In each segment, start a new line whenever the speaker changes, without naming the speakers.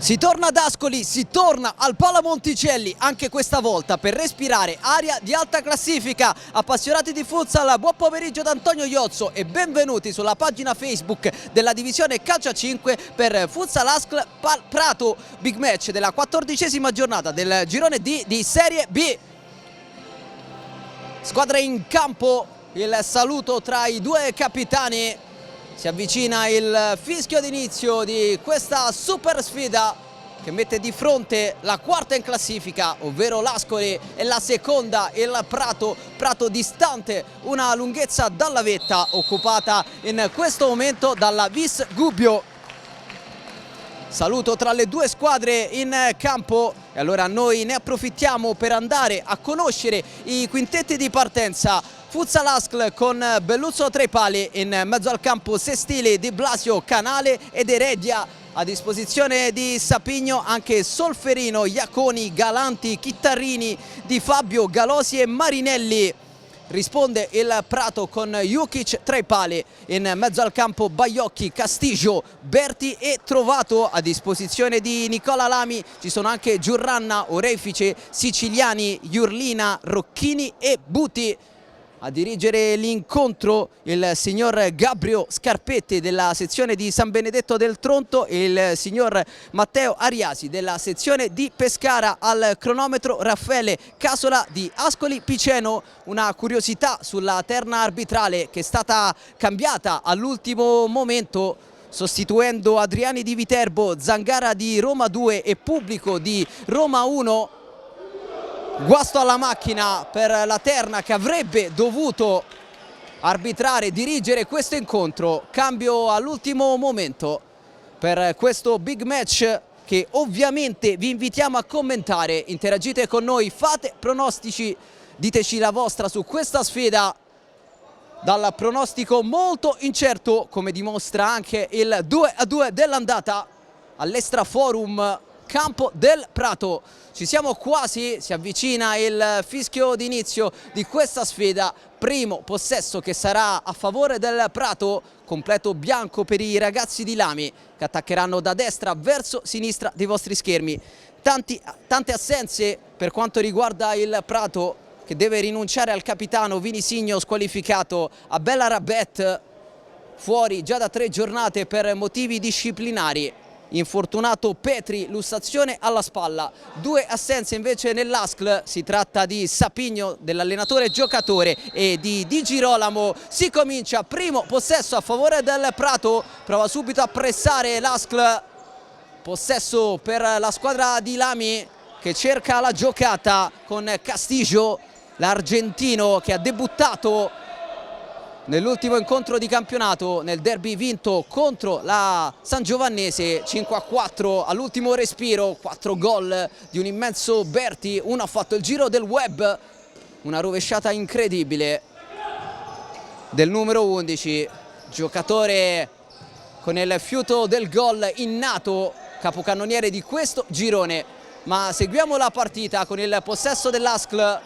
Si torna ad Ascoli, si torna al Pala Monticelli, anche questa volta per respirare aria di alta classifica. Appassionati di futsal, buon pomeriggio da Antonio Iozzo e benvenuti sulla pagina Facebook della divisione Calcio a 5 per Futsal Ascl Prato, big match della 14ª giornata del girone D di Serie B. Squadra in campo, il saluto tra i due capitani. Si avvicina il fischio d'inizio di questa super sfida che mette di fronte la quarta in classifica, ovvero l'Ascoli, e la seconda, il Prato. Prato distante una lunghezza dalla vetta, occupata in questo momento dalla Vis Gubbio. Saluto tra le due squadre in campo e allora noi ne approfittiamo per andare a conoscere i quintetti di partenza. Futsal Ascl con Belluzzo tra i pali, in mezzo al campo Sestili, Di Blasio, Canale ed Eredia. A disposizione di Sapigno anche Solferino, Iaconi, Galanti, Chittarrini, Di Fabio, Galosi e Marinelli. Risponde il Prato con Jukic tra i pali, in mezzo al campo Baiocchi, Castigio, Berti e Trovato. A disposizione di Nicola Lami ci sono anche Giurranna, Orefice, Siciliani, Iurlina, Rocchini e Buti. A dirigere l'incontro il signor Gabrio Scarpetti della sezione di San Benedetto del Tronto e il signor Matteo Ariasi della sezione di Pescara. Al cronometro Raffaele Casola di Ascoli Piceno. Una curiosità sulla terna arbitrale che è stata cambiata all'ultimo momento, sostituendo Adriani di Viterbo, Zangara di Roma 2 e Pubblico di Roma 1. Guasto alla macchina per la terna che avrebbe dovuto arbitrare e dirigere questo incontro. Cambio all'ultimo momento per questo big match che ovviamente vi invitiamo a commentare. Interagite con noi, fate pronostici, diteci la vostra su questa sfida. Dal pronostico molto incerto, come dimostra anche il 2-2 dell'andata all'Extra Forum campo del Prato. Ci siamo quasi, si avvicina il fischio d'inizio di questa sfida. Primo possesso che sarà a favore del Prato, completo bianco per i ragazzi di Lami che attaccheranno da destra verso sinistra dei vostri schermi. Tante assenze per quanto riguarda il Prato, che deve rinunciare al capitano Vini Signo, squalificato, a Bella Rabet fuori già da 3 giornate per motivi disciplinari. Infortunato Petri, lussazione alla spalla. 2 assenze invece nell'Ascl, si tratta di Sapigno, dell'allenatore giocatore, e di Di Girolamo. Si comincia, primo possesso a favore del Prato, prova subito a pressare l'Ascl. Possesso per la squadra di Lami che cerca la giocata con Castigio, l'argentino che ha debuttato nell'ultimo incontro di campionato nel derby vinto contro la San Giovannese 5-4 all'ultimo respiro. 4 gol di un immenso Berti, uno ha fatto il giro del web, una rovesciata incredibile del numero 11, giocatore con il fiuto del gol innato, capocannoniere di questo girone. Ma seguiamo la partita con il possesso dell'Ascl.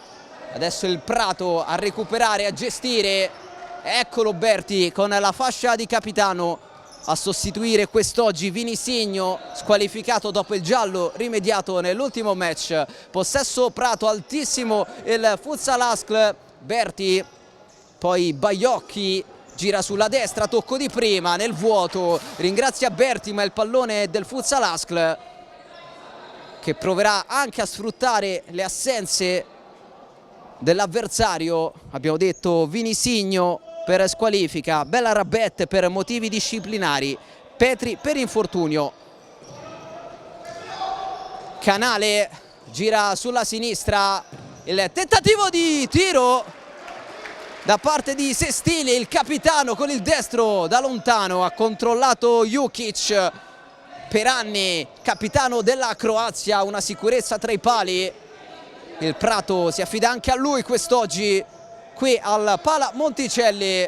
Adesso il Prato a recuperare, a gestire. Eccolo Berti con la fascia di capitano a sostituire quest'oggi Vini Signo, squalificato dopo il giallo rimediato nell'ultimo match. Possesso Prato altissimo, il Futsal Ascl. Berti, poi Baiocchi, gira sulla destra, tocco di prima nel vuoto, ringrazia Berti, ma il pallone è del Futsal Ascl, che proverà anche a sfruttare le assenze dell'avversario. Abbiamo detto Vini Signo per squalifica, Bella Rabet per motivi disciplinari, Petri per infortunio. Canale gira sulla sinistra, il tentativo di tiro da parte di Sestili, il capitano con il destro da lontano ha controllato Jukic, per anni capitano della Croazia, una sicurezza tra i pali. Il Prato si affida anche a lui quest'oggi qui al Pala Monticelli.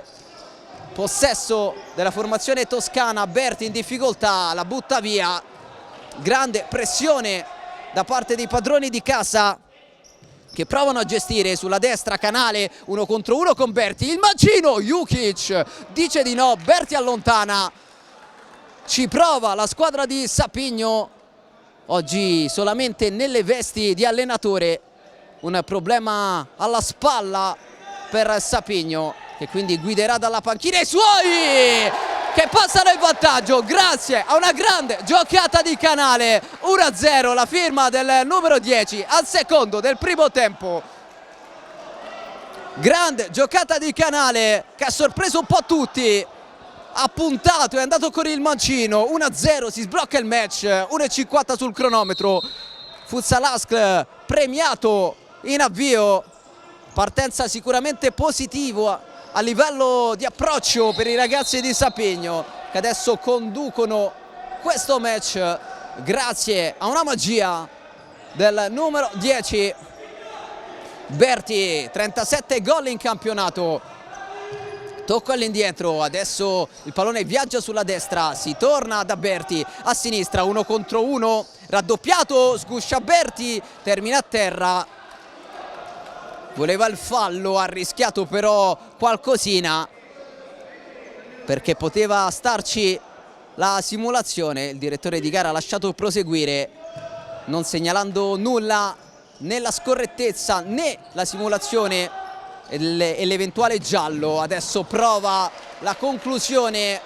Possesso della formazione toscana, Berti in difficoltà, la butta via. Grande pressione da parte dei padroni di casa che provano a gestire sulla destra. Canale 1 contro 1 con Berti, il mancino, Jukic dice di no, Berti allontana. Ci prova la squadra di Sapigno oggi solamente nelle vesti di allenatore. Un problema alla spalla per Sapigno, che quindi guiderà dalla panchina i suoi, che passano in vantaggio grazie a una grande giocata di Canale. 1-0, la firma del numero 10 al secondo del primo tempo. Grande giocata di Canale che ha sorpreso un po' tutti, ha puntato, è andato con il mancino. 1-0, si sblocca il match, 1:50 sul cronometro. Futsal Askl premiato in avvio, partenza sicuramente positiva a livello di approccio per i ragazzi di Sapigno, che adesso conducono questo match grazie a una magia del numero 10 Berti. 37 gol in campionato. Tocco all'indietro, adesso il pallone viaggia sulla destra, si torna da Berti a sinistra, 1 contro 1, raddoppiato, sguscia Berti, termina a terra. Voleva il fallo, ha rischiato però qualcosina perché poteva starci la simulazione. Il direttore di gara ha lasciato proseguire, non segnalando nulla, né la scorrettezza né la simulazione e l'eventuale giallo. Adesso prova la conclusione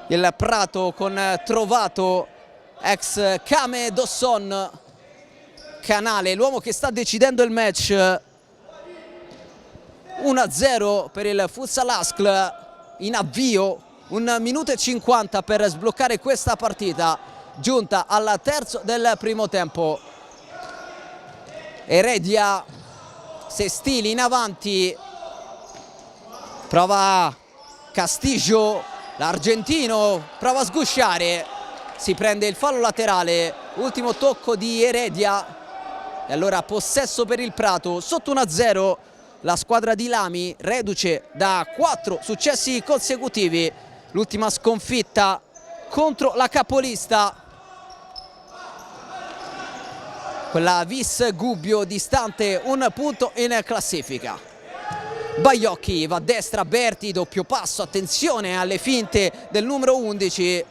il Prato con Trovato, ex Kame Dosson. Canale, l'uomo che sta decidendo il match. 1-0 per il Futsal Askl in avvio, 1 minuto e 50 per sbloccare questa partita, giunta al terzo del primo tempo. Heredia, Sestili in avanti, prova Castigio, l'argentino prova a sgusciare, si prende il fallo laterale, ultimo tocco di Heredia. E allora possesso per il Prato, sotto 1-0 la squadra di Lami, reduce da 4 successi consecutivi, l'ultima sconfitta contro la capolista, quella Vis Gubbio, distante 1 punto in classifica. Baiocchi va a destra, Berti, doppio passo, attenzione alle finte del numero 11.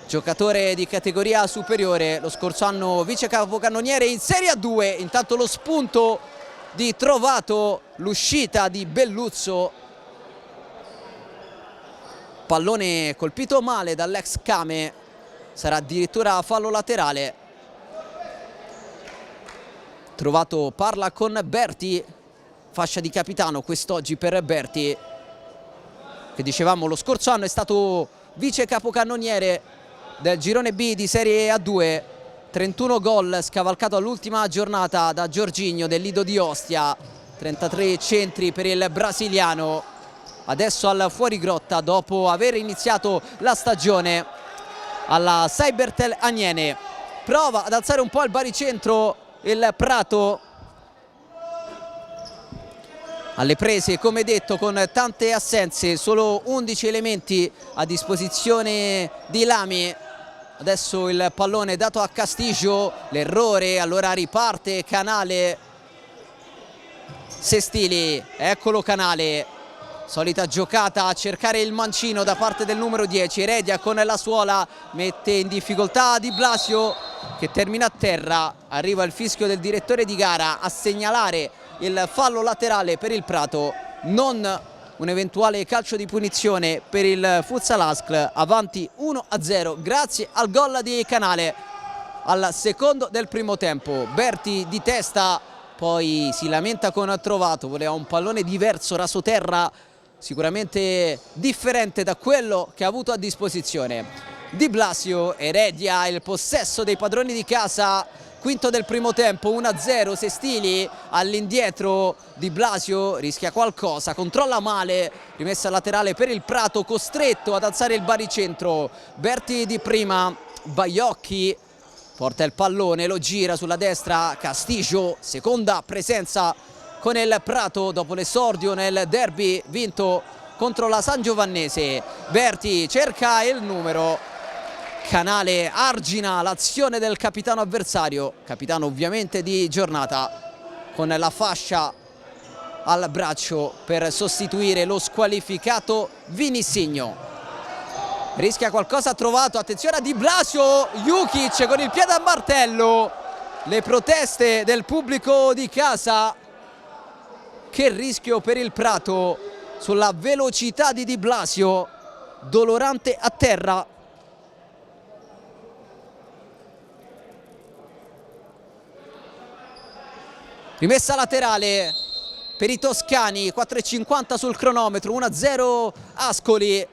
Giocatore di categoria superiore, lo scorso anno vice capocannoniere in Serie A2. Intanto lo spunto di Trovato, l'uscita di Belluzzo, pallone colpito male dall'ex Kame, sarà addirittura fallo laterale. Trovato parla con Berti, fascia di capitano quest'oggi per Berti, che dicevamo lo scorso anno è stato vice capocannoniere del girone B di Serie A2, 31 gol, scavalcato all'ultima giornata da Giorginio del Lido di Ostia, 33 centri per il brasiliano, adesso al fuorigrotta dopo aver iniziato la stagione alla Cybertel Aniene. Prova ad alzare un po' il baricentro il Prato, alle prese come detto con tante assenze, solo 11 elementi a disposizione di Lami. Adesso il pallone dato a Castigio, l'errore, allora riparte Canale. Sestili, eccolo Canale, solita giocata a cercare il mancino da parte del numero 10, Heredia con la suola, mette in difficoltà Di Blasio che termina a terra. Arriva il fischio del direttore di gara a segnalare il fallo laterale per il Prato, non un eventuale calcio di punizione per il Futsal Askl, avanti 1-0 grazie al gol di Canale al secondo del primo tempo. Berti di testa, poi si lamenta con Trovato, voleva un pallone diverso, rasoterra, sicuramente differente da quello che ha avuto a disposizione. Di Blasio, Heredia, il possesso dei padroni di casa, quinto del primo tempo, 1-0, Sestili all'indietro, Di Blasio rischia qualcosa, controlla male, rimessa laterale per il Prato, costretto ad alzare il baricentro. Berti di prima, Baiocchi porta il pallone, lo gira sulla destra, Castigio, seconda presenza con il Prato dopo l'esordio nel derby vinto contro la San Giovannese. Berti cerca il numero, Canale argina l'azione del capitano avversario, capitano ovviamente di giornata, con la fascia al braccio per sostituire lo squalificato Vinisigno. rischia qualcosa, ha trovato, attenzione a Di Blasio, Jukic con il piede a martello, le proteste del pubblico di casa. Che rischio per il Prato sulla velocità di Di Blasio, dolorante a terra. Rimessa laterale per i toscani, 4,50 sul cronometro, 1-0 Ascoli,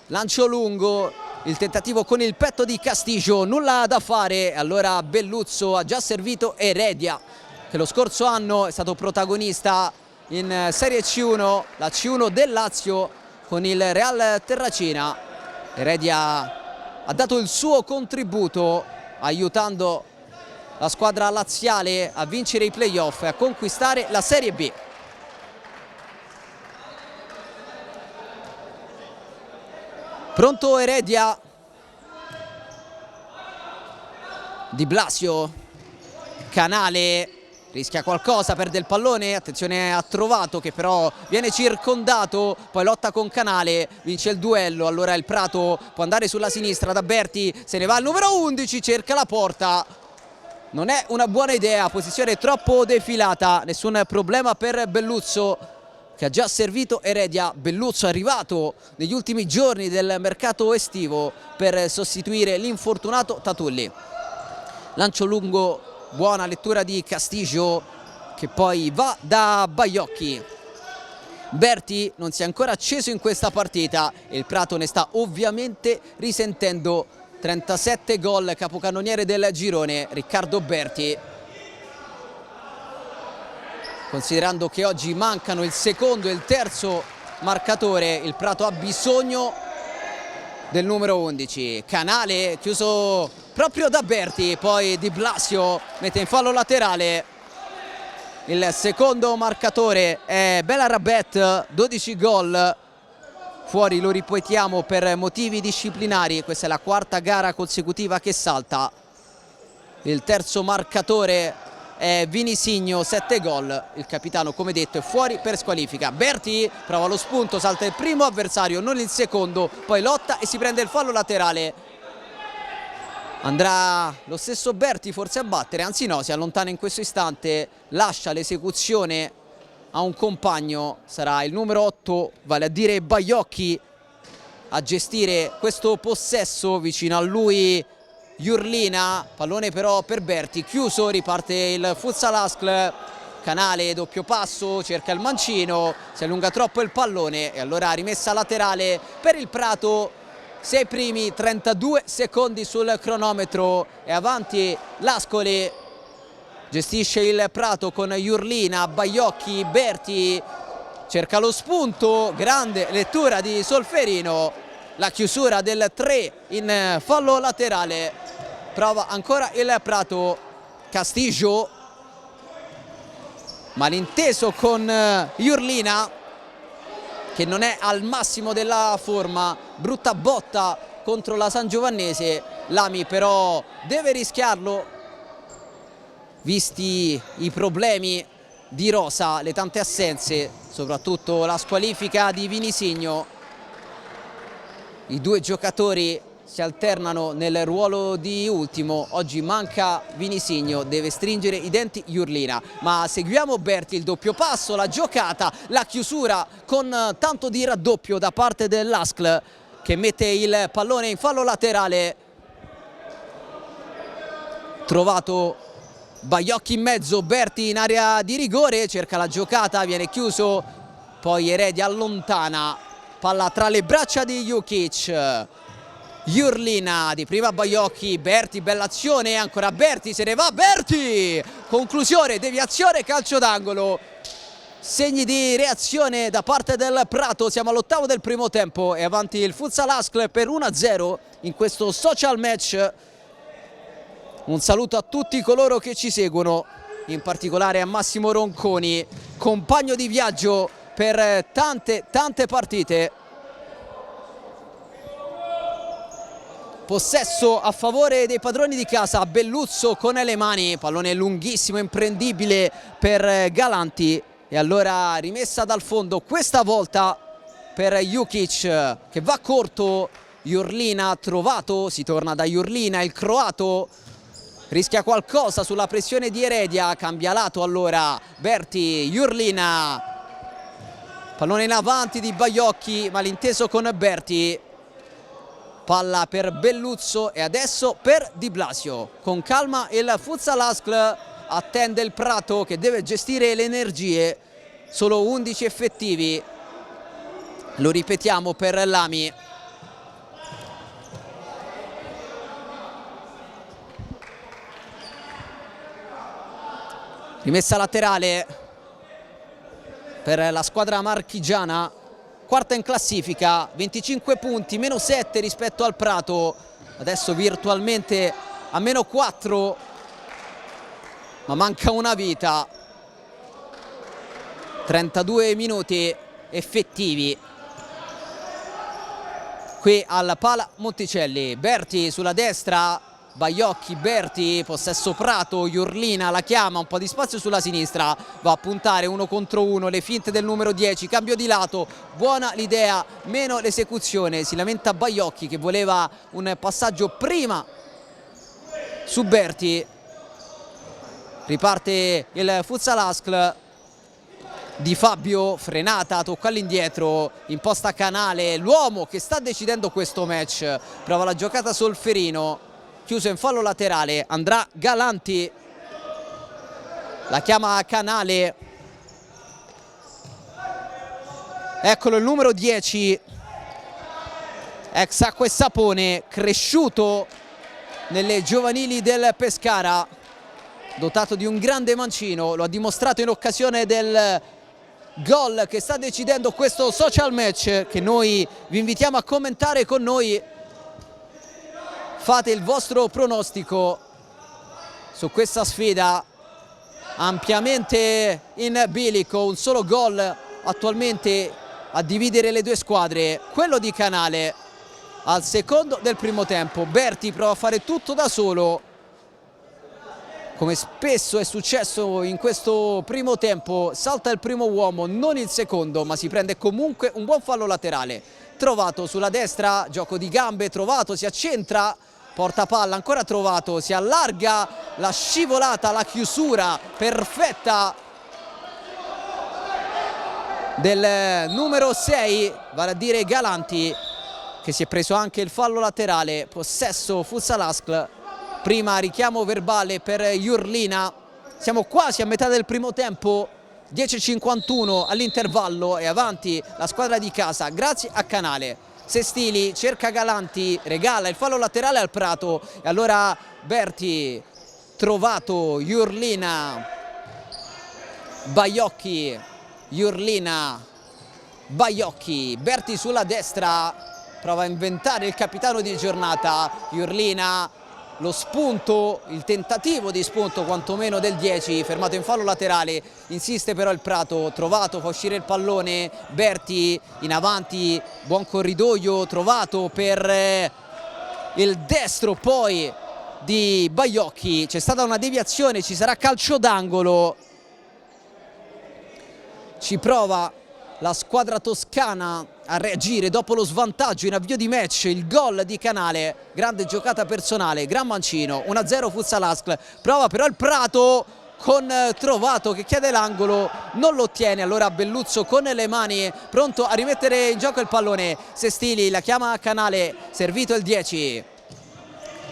lancio lungo, il tentativo con il petto di Castigio, nulla da fare, allora Belluzzo ha già servito Heredia, che lo scorso anno è stato protagonista in Serie C1, la C1 del Lazio con il Real Terracina. Heredia ha dato il suo contributo aiutando la squadra laziale a vincere i playoff e a conquistare la Serie B. Pronto Heredia, Di Blasio, Canale, rischia qualcosa, perde il pallone, attenzione a Trovato che però viene circondato, poi lotta con Canale, vince il duello, allora il Prato può andare sulla sinistra da Berti, se ne va al numero 11, cerca la porta. Non è una buona idea, posizione troppo defilata, nessun problema per Belluzzo che ha già servito Heredia. Belluzzo è arrivato negli ultimi giorni del mercato estivo per sostituire l'infortunato Tatulli. Lancio lungo, buona lettura di Castigio che poi va da Baiocchi. Berti non si è ancora acceso in questa partita e il Prato ne sta ovviamente risentendo. 37 gol, capocannoniere del girone Riccardo Berti, considerando che oggi mancano il secondo e il terzo marcatore, il Prato ha bisogno del numero 11. Canale chiuso proprio da Berti, poi Di Blasio mette in fallo laterale. Il secondo marcatore è Belarabet, 12 gol. Fuori, lo ripetiamo, per motivi disciplinari, questa è la quarta gara consecutiva che salta. Il terzo marcatore è Vinisigno, 7 gol, il capitano come detto è fuori per squalifica. Berti prova lo spunto, salta il primo avversario, non il secondo, poi lotta e si prende il fallo laterale. Andrà lo stesso Berti forse a battere, anzi no, si allontana in questo istante, lascia l'esecuzione a un compagno, sarà il numero 8, vale a dire Baiocchi, a gestire questo possesso. Vicino a lui Jurlina, pallone però per Berti, chiuso, riparte il Futsal Ascl. Canale, doppio passo, cerca il mancino, si allunga troppo il pallone e allora rimessa laterale per il Prato. 6 primi, 32 secondi sul cronometro e avanti l'Ascoli. Gestisce il Prato con Jurlina, Baiocchi, Berti cerca lo spunto, grande lettura di Solferino, la chiusura del 3 in fallo laterale. Prova ancora il Prato, Castigio, malinteso con Jurlina che non è al massimo della forma, brutta botta contro la Sangiovannese. Lami però deve rischiarlo visti i problemi di rosa, le tante assenze, soprattutto la squalifica di Vinisigno. I due giocatori si alternano nel ruolo di ultimo, oggi manca Vinisigno, deve stringere i denti Jurlina, ma seguiamo Berti, il doppio passo, la giocata, la chiusura con tanto di raddoppio da parte dell'Ascl che mette il pallone in fallo laterale. Trovato Baiocchi in mezzo, Berti in area di rigore, cerca la giocata, viene chiuso, poi Heredia allontana, palla tra le braccia di Jukic. Jurlina di prima Baiocchi, Berti, bella azione, ancora Berti, se ne va Berti, conclusione, deviazione, calcio d'angolo. Segni di reazione da parte del Prato, siamo all'ottavo del primo tempo e avanti il Futsal Ascl per 1-0 in questo social match. Un saluto a tutti coloro che ci seguono, in particolare a Massimo Ronconi, compagno di viaggio per tante partite. Possesso a favore dei padroni di casa, Belluzzo con le mani, pallone lunghissimo, imprendibile per Galanti e allora rimessa dal fondo, questa volta per Jukic che va corto Jurlina trovato, si torna da Jurlina, il croato rischia qualcosa sulla pressione di Heredia, cambia lato allora Berti, Jurlina, pallone in avanti di Baiocchi, malinteso con Berti, palla per Belluzzo e adesso per Di Blasio. Con calma il Futsal Askl attende il Prato che deve gestire le energie, solo 11 effettivi, lo ripetiamo per Lami. Rimessa laterale per la squadra marchigiana, quarta in classifica, 25 punti, meno 7 rispetto al Prato, adesso virtualmente a meno 4, ma manca una vita. 32 minuti effettivi qui al Pala Monticelli. Berti sulla destra, Baiocchi, Berti, possesso Prato, Jurlina la chiama, un po' di spazio sulla sinistra, va a puntare 1 contro 1, le finte del numero 10, cambio di lato, buona l'idea, meno l'esecuzione, si lamenta Baiocchi che voleva un passaggio prima su Berti. Riparte il Futsal Askl, Di Fabio, frenata, tocca all'indietro, imposta Canale, l'uomo che sta decidendo questo match, prova la giocata Solferino, chiuso in fallo laterale, andrà Galanti, la chiama Canale, eccolo il numero 10, ex Acqua e Sapone, cresciuto nelle giovanili del Pescara, dotato di un grande mancino, lo ha dimostrato in occasione del gol che sta decidendo questo social match che noi vi invitiamo a commentare con noi. Fate il vostro pronostico su questa sfida ampiamente in bilico, un solo gol attualmente a dividere le due squadre, quello di Canale al secondo del primo tempo. Berti prova a fare tutto da solo, come spesso è successo in questo primo tempo, salta il primo uomo, non il secondo, ma si prende comunque un buon fallo laterale. Trovato sulla destra, gioco di gambe, Trovato si accentra, porta palla, ancora Trovato, si allarga, la scivolata, la chiusura perfetta del numero 6, vale a dire Galanti, che si è preso anche il fallo laterale. Possesso Futsal Askl, prima richiamo verbale per Jurlina, siamo quasi a metà del primo tempo, 10:51 all'intervallo e avanti la squadra di casa grazie a Canale. Sestili cerca Galanti, regala il fallo laterale al Prato e allora Berti, Trovato, Jurlina, Baiocchi, Jurlina, Baiocchi, Berti sulla destra, prova a inventare il capitano di giornata, Jurlina, lo spunto, il tentativo di spunto quantomeno del 10, fermato in fallo laterale, insiste però il Prato, Trovato fa uscire il pallone, Berti in avanti, buon corridoio, Trovato per il destro poi di Baiocchi, c'è stata una deviazione, ci sarà calcio d'angolo, ci prova la squadra toscana a reagire dopo lo svantaggio in avvio di match, il gol di Canale, grande giocata personale, gran mancino, 1-0 Futsal Askl, prova però il Prato con Trovato che chiede l'angolo, non lo ottiene, allora Belluzzo con le mani pronto a rimettere in gioco il pallone, Sestili la chiama a Canale, servito il 10,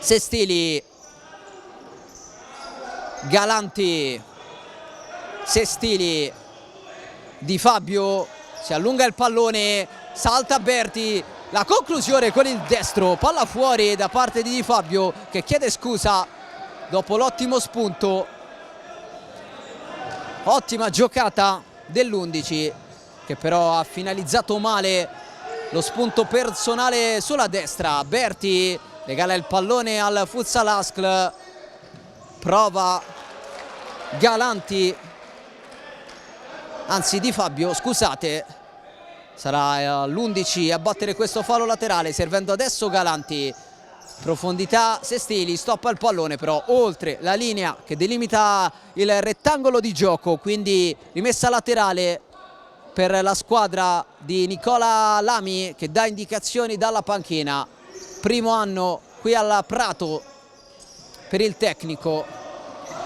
Sestili, Galanti, Sestili, Di Fabio, si allunga il pallone, salta Berti, la conclusione con il destro, palla fuori da parte di Fabio che chiede scusa dopo l'ottimo spunto, ottima giocata dell'11 che però ha finalizzato male lo spunto personale sulla destra. Berti regala il pallone al Futsal Askl, prova Galanti, anzi Di Fabio, scusate, sarà l'11 a battere questo fallo laterale, servendo adesso Galanti, profondità Sestili, stoppa il pallone però oltre la linea che delimita il rettangolo di gioco, quindi rimessa laterale per la squadra di Nicola Lami che dà indicazioni dalla panchina. primo anno qui al Prato per il tecnico,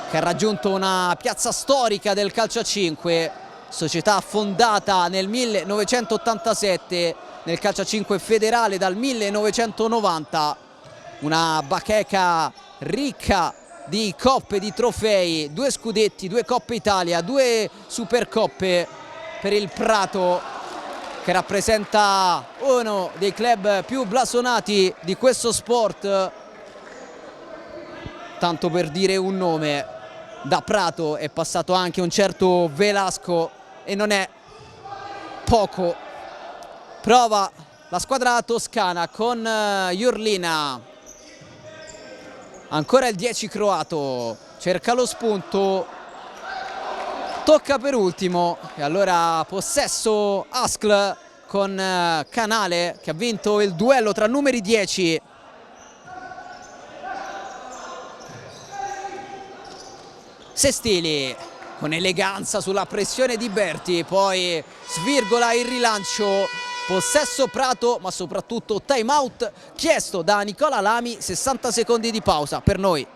che ha raggiunto una piazza storica del calcio a 5, società fondata nel 1987, nel calcio a 5 federale dal 1990, una bacheca ricca di coppe, di trofei, 2 scudetti, 2 Coppe Italia, 2 Supercoppe per il Prato, che rappresenta uno dei club più blasonati di questo sport. Tanto per dire un nome, da Prato è passato anche un certo Velasco e non è poco. Prova la squadra toscana con Jurlina, ancora il 10 croato, cerca lo spunto, tocca per ultimo e allora possesso Askl con Canale, che ha vinto il duello tra numeri 10. Sestili con eleganza sulla pressione di Berti, poi svirgola il rilancio, possesso Prato, ma soprattutto time out chiesto da Nicola Lami, 60 secondi di pausa per noi.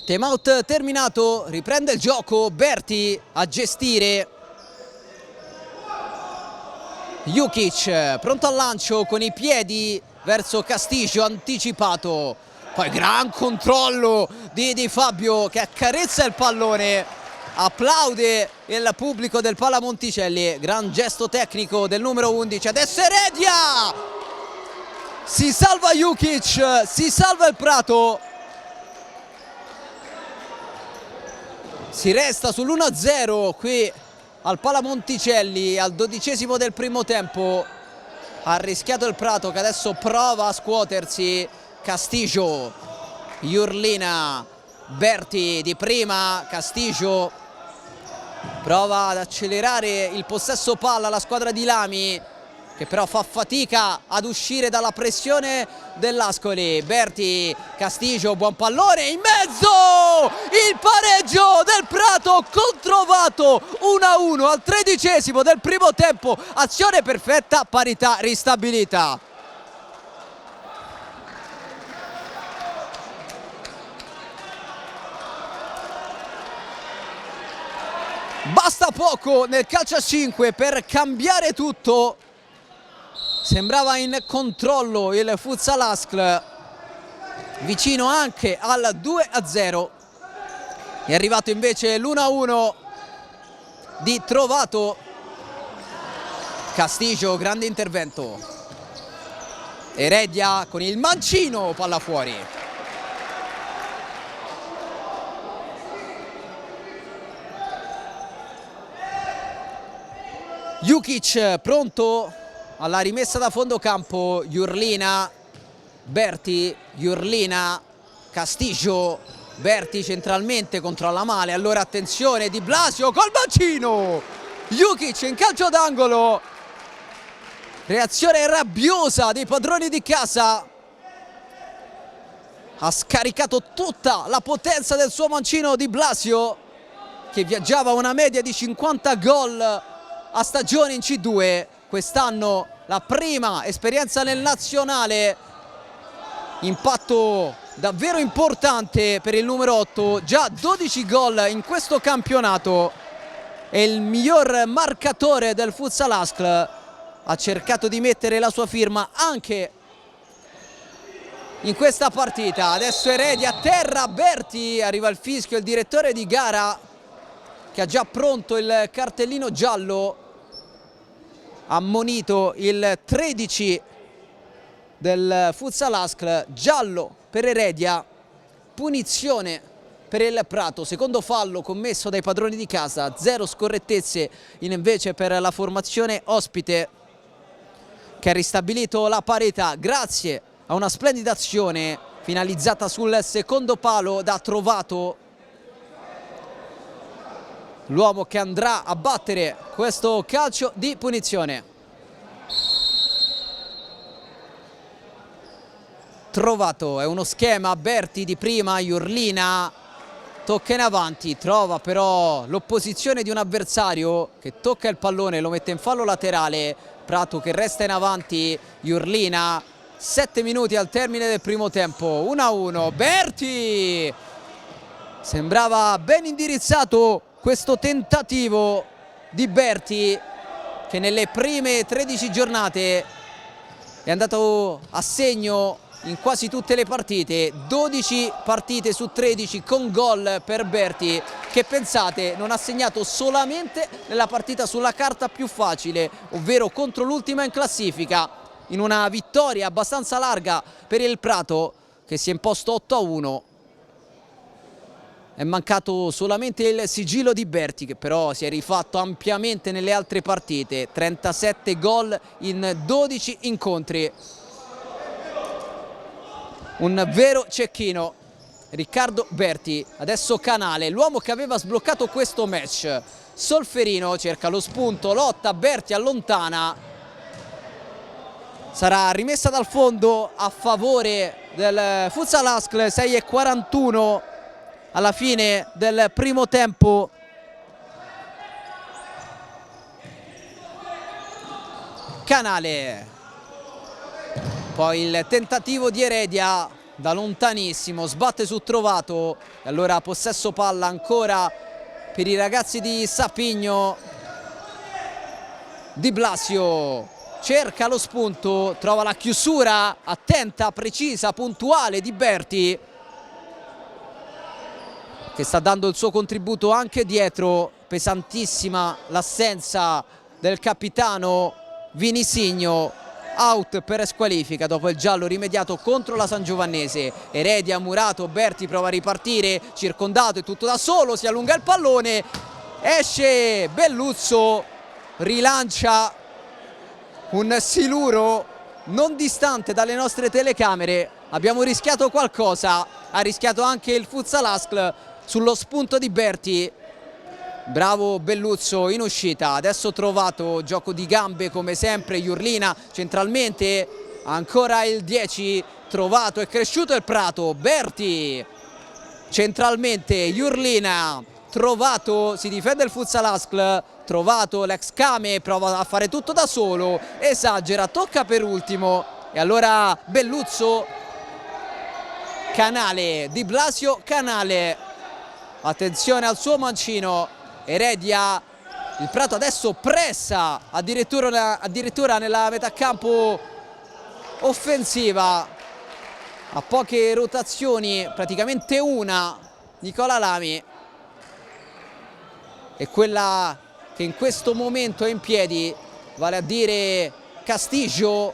Time out terminato, riprende il gioco Berti a gestire. Jukic pronto al lancio con i piedi verso Castigio, anticipato. Poi gran controllo di Fabio, che accarezza il pallone. Applaude il pubblico del Pala Monticelli. Gran gesto tecnico del numero 11. Adesso Heredia! Si salva Jukic, si salva il Prato. Si resta sull'1-0 qui al Pala Monticelli al 12° del primo tempo. Ha rischiato il Prato, che adesso prova a scuotersi. Castigio, Jurlina, Berti di prima, Castigio prova ad accelerare il possesso palla la squadra di Lami, che però fa fatica ad uscire dalla pressione dell'Ascoli. Berti, Castigio, buon pallone in mezzo, il pareggio del Prato controvato, 1-1 al 13° del primo tempo, azione perfetta, parità ristabilita. Basta poco nel calcio a 5 per cambiare tutto. Sembrava in controllo il Futsal Askl, vicino anche al 2-0. È arrivato invece l'1-1 di Trovato. Castigio, grande intervento. Heredia con il mancino, palla fuori. Jukic pronto alla rimessa da fondo campo. Jurlina, Berti, Jurlina, Castigio, Berti centralmente, controlla male, allora attenzione Di Blasio col bacino. Jukic in calcio d'angolo, reazione rabbiosa dei padroni di casa. Ha scaricato tutta la potenza del suo mancino Di Blasio, che viaggiava una media di 50 gol a stagione in C2. Quest'anno la prima esperienza nel nazionale, impatto davvero importante per il numero 8, già 12 gol in questo campionato, è il miglior marcatore del Futsal Askl ha cercato di mettere la sua firma anche in questa partita. Adesso Heredia a terra, Berti, arriva il fischio, il direttore di gara che ha già pronto il cartellino giallo, ha ammonito il 13 del Futsal Ascl, giallo per Heredia, punizione per il Prato, secondo fallo commesso dai padroni di casa, 0 scorrettezze invece per la formazione ospite che ha ristabilito la parità grazie a una splendida azione finalizzata sul secondo palo da Trovato, l'uomo che andrà a battere questo calcio di punizione. Trovato, è uno schema, Berti di prima, Jurlina tocca in avanti, trova però l'opposizione di un avversario che tocca il pallone, lo mette in fallo laterale, Prato che resta in avanti, Jurlina, 7 minuti al termine del primo tempo, 1-1, Berti! Sembrava ben indirizzato questo tentativo di Berti che nelle prime 13 giornate è andato a segno in quasi tutte le partite, 12 partite su 13 con gol per Berti, che pensate non ha segnato solamente nella partita sulla carta più facile, ovvero contro l'ultima in classifica, in una vittoria abbastanza larga per il Prato che si è imposto 8-1. È mancato solamente il sigillo di Berti, che però si è rifatto ampiamente nelle altre partite, 37 gol in 12 incontri. Un vero cecchino, Riccardo Berti. Adesso Canale, l'uomo che aveva sbloccato questo match. Solferino cerca lo spunto, lotta, Berti allontana. Sarà rimessa dal fondo a favore del Futsal Ascl, 6:41 alla fine del primo tempo. Canale. Poi il tentativo di Heredia da lontanissimo, sbatte su Trovato e allora possesso palla ancora per i ragazzi di Sapigno. Di Blasio cerca lo spunto, trova la chiusura attenta, precisa, puntuale di Berti, che sta dando il suo contributo anche dietro. Pesantissima l'assenza del capitano Vinisigno. Out per squalifica dopo il giallo rimediato contro la Sangiovannese. Heredia murato, Berti prova a ripartire, circondato e tutto da solo, si allunga il pallone, esce Belluzzo, rilancia un siluro non distante dalle nostre telecamere. Abbiamo rischiato qualcosa, ha rischiato anche il Futsal Ascl sullo spunto di Berti. Bravo Belluzzo in uscita, adesso Trovato, gioco di gambe come sempre, Jurlina centralmente, ancora il 10, Trovato, è cresciuto il Prato, Berti centralmente, Jurlina, Trovato, si difende il Futsal Ascl, Trovato, l'ex Came, prova a fare tutto da solo, esagera, tocca per ultimo e allora Belluzzo, Canale, Di Blasio, Canale, attenzione al suo mancino. Heredia, il Prato adesso pressa addirittura nella metà campo offensiva, a poche rotazioni, praticamente una. Nicola Lami è quella che in questo momento è in piedi, vale a dire Castigio,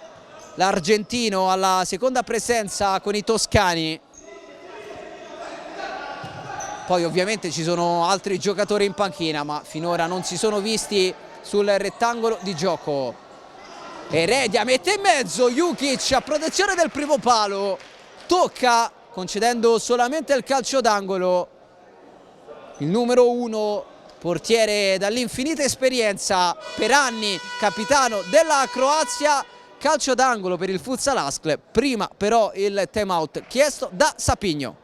l'argentino alla seconda presenza con i toscani. Poi ovviamente ci sono altri giocatori in panchina, ma finora non si sono visti sul rettangolo di gioco. Heredia mette in mezzo, Jukic a protezione del primo palo, tocca concedendo solamente il calcio d'angolo. Il numero 1, portiere dall'infinita esperienza, per anni capitano della Croazia, calcio d'angolo per il Futsal Ascl, prima però il time out chiesto da Sapigno.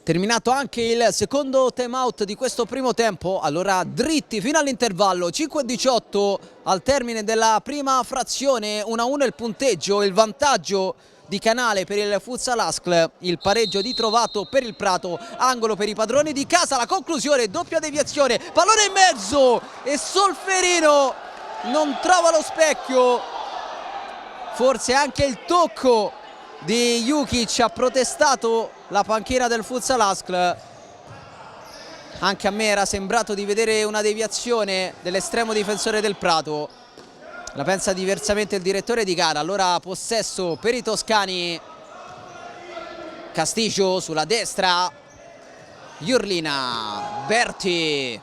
Terminato anche il secondo time out di questo primo tempo, allora dritti fino all'intervallo, 5:18 al termine della prima frazione, 1-1 il punteggio, il vantaggio di Canale per il Futsal Ascl, il pareggio di Trovato per il Prato, angolo per i padroni di casa, la conclusione, doppia deviazione, pallone in mezzo e Solferino non trova lo specchio, forse anche il tocco di Jukic ha protestato la panchina del Futsal Ascl. Anche a me era sembrato di vedere una deviazione dell'estremo difensore del Prato. La pensa diversamente il direttore di gara. Allora possesso per i toscani. Castigio sulla destra, Jurlina, Berti,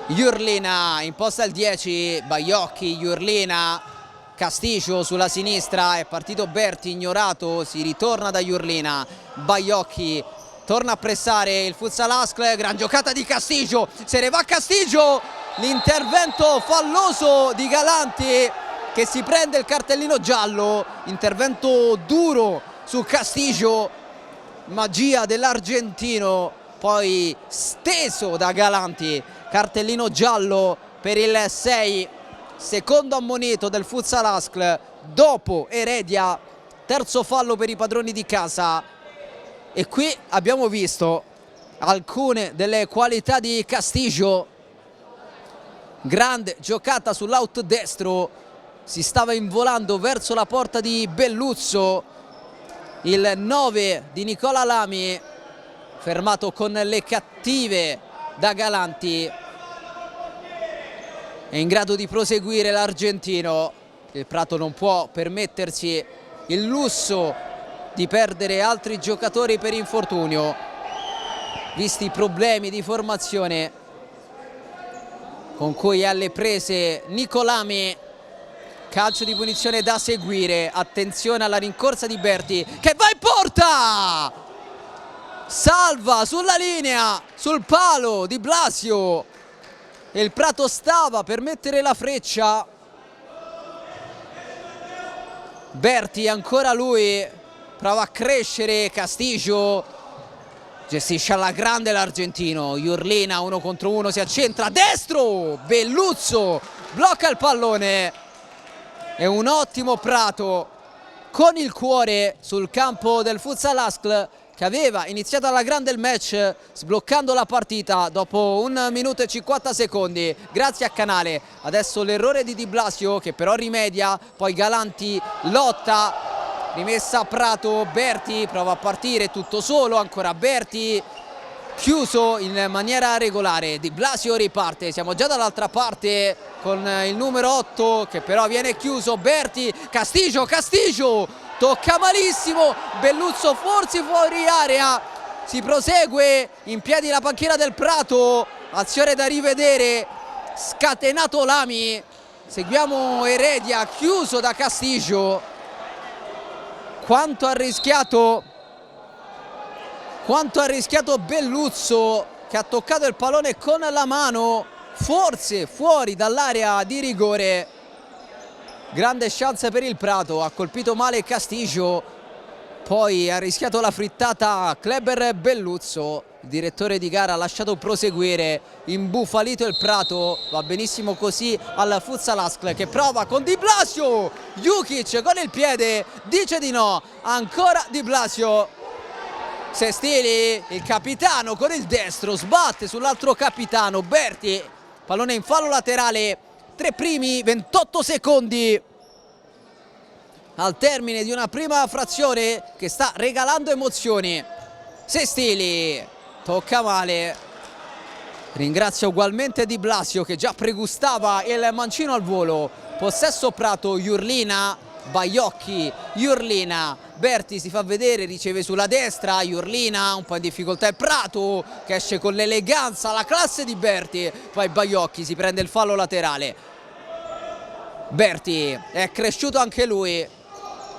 Jurlina imposta il 10, Baiocchi, Jurlina, Castigio sulla sinistra, è partito Berti, ignorato, si ritorna da Jurlina, Baiocchi torna a pressare il Futsal Ascl, gran giocata di Castigio, se ne va Castigio, l'intervento falloso di Galanti che si prende il cartellino giallo, intervento duro su Castigio, magia dell'argentino, poi steso da Galanti, cartellino giallo per il 6, secondo ammonito del Futsal Ascl dopo Heredia, terzo fallo per i padroni di casa. E qui abbiamo visto alcune delle qualità di Castigio, grande giocata sull'out destro, si stava involando verso la porta di Belluzzo, il 9 di Nicola Lami, fermato con le cattive da Galanti, è in grado di proseguire l'argentino. Il Prato non può permettersi il lusso di perdere altri giocatori per infortunio, visti i problemi di formazione con cui è alle prese Nicolami. Calcio di punizione da seguire, attenzione alla rincorsa di Berti che va in porta, salva sulla linea, sul palo di Blasio, e il Prato stava per mettere la freccia. Berti, ancora lui, prova a crescere, Castigio gestisce alla grande l'argentino, Jurlina 1 contro 1, si accentra, destro, Belluzzo blocca il pallone. È un ottimo Prato con il cuore sul campo del Futsal Ascl, che aveva iniziato alla grande il match sbloccando la partita dopo 1 minuto e 50 secondi grazie a Canale. Adesso l'errore di Di Blasio che però rimedia, poi Galanti lotta, rimessa a Prato, Berti prova a partire tutto solo, ancora Berti chiuso in maniera regolare, Di Blasio riparte, siamo già dall'altra parte con il numero 8 che però viene chiuso, Berti, Castigio tocca malissimo, Belluzzo forse fuori area, si prosegue in piedi la panchina del Prato, azione da rivedere, scatenato Lami, seguiamo Heredia chiuso da Castigio. Quanto ha rischiato Belluzzo, che ha toccato il pallone con la mano, forse fuori dall'area di rigore. Grande chance per il Prato, ha colpito male Castigio, poi ha rischiato la frittata Kleber Belluzzo. Il direttore di gara ha lasciato proseguire, imbufalito il Prato, va benissimo così al Futsal Ascl che prova con Di Blasio, Jukic con il piede, dice di no, ancora Di Blasio. Sestili, il capitano con il destro, sbatte sull'altro capitano, Berti, pallone in fallo laterale, 3 primi, 28 secondi al termine di una prima frazione che sta regalando emozioni. Sestili, tocca male, ringrazia ugualmente Di Blasio che già pregustava il mancino al volo. Possesso Prato, Jurlina, Baiocchi, Jurlina, Berti si fa vedere, riceve sulla destra, Jurlina un po' in difficoltà, è Prato che esce con l'eleganza, la classe di Berti, poi Baiocchi si prende il fallo laterale. Berti è cresciuto anche lui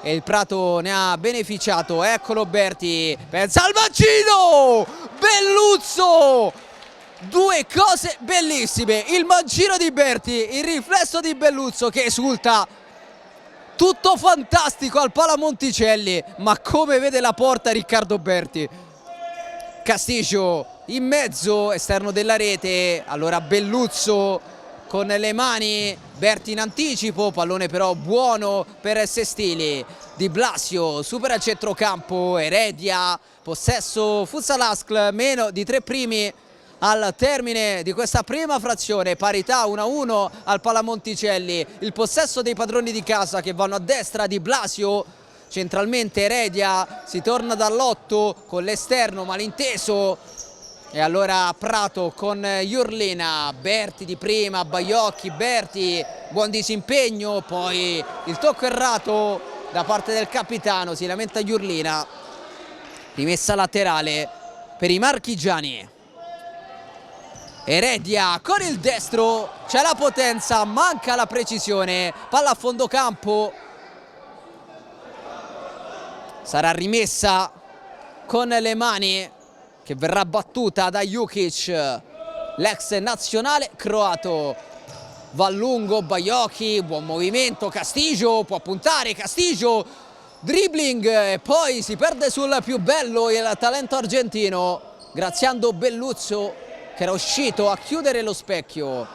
e il Prato ne ha beneficiato, eccolo Berti, pensa al mancino, Belluzzo, due cose bellissime, il mancino di Berti, il riflesso di Belluzzo che esulta, tutto fantastico al Pala Monticelli, ma come vede la porta Riccardo Berti, Castigio in mezzo, esterno della rete, allora Belluzzo con le mani, Berti in anticipo, pallone però buono per Sestili. Di Blasio supera il centrocampo, Heredia, possesso Futsal Askl, meno di 3 primi al termine di questa prima frazione, parità 1-1 al Palamonticelli. Il possesso dei padroni di casa che vanno a destra, Di Blasio, centralmente Heredia, si torna dall'8 con l'esterno malinteso. E allora Prato con Jurlina, Berti di prima, Baiocchi, Berti, buon disimpegno, poi il tocco errato da parte del capitano, si lamenta Jurlina, rimessa laterale per i marchigiani. Heredia con il destro, c'è la potenza, manca la precisione, palla a fondo campo, sarà rimessa con le mani, che verrà battuta da Jukic, l'ex nazionale croato. Va lungo Baiocchi, buon movimento, Castigio, può puntare Castigio, dribbling e poi si perde sul più bello il talento argentino, graziando Belluzzo che era uscito a chiudere lo specchio.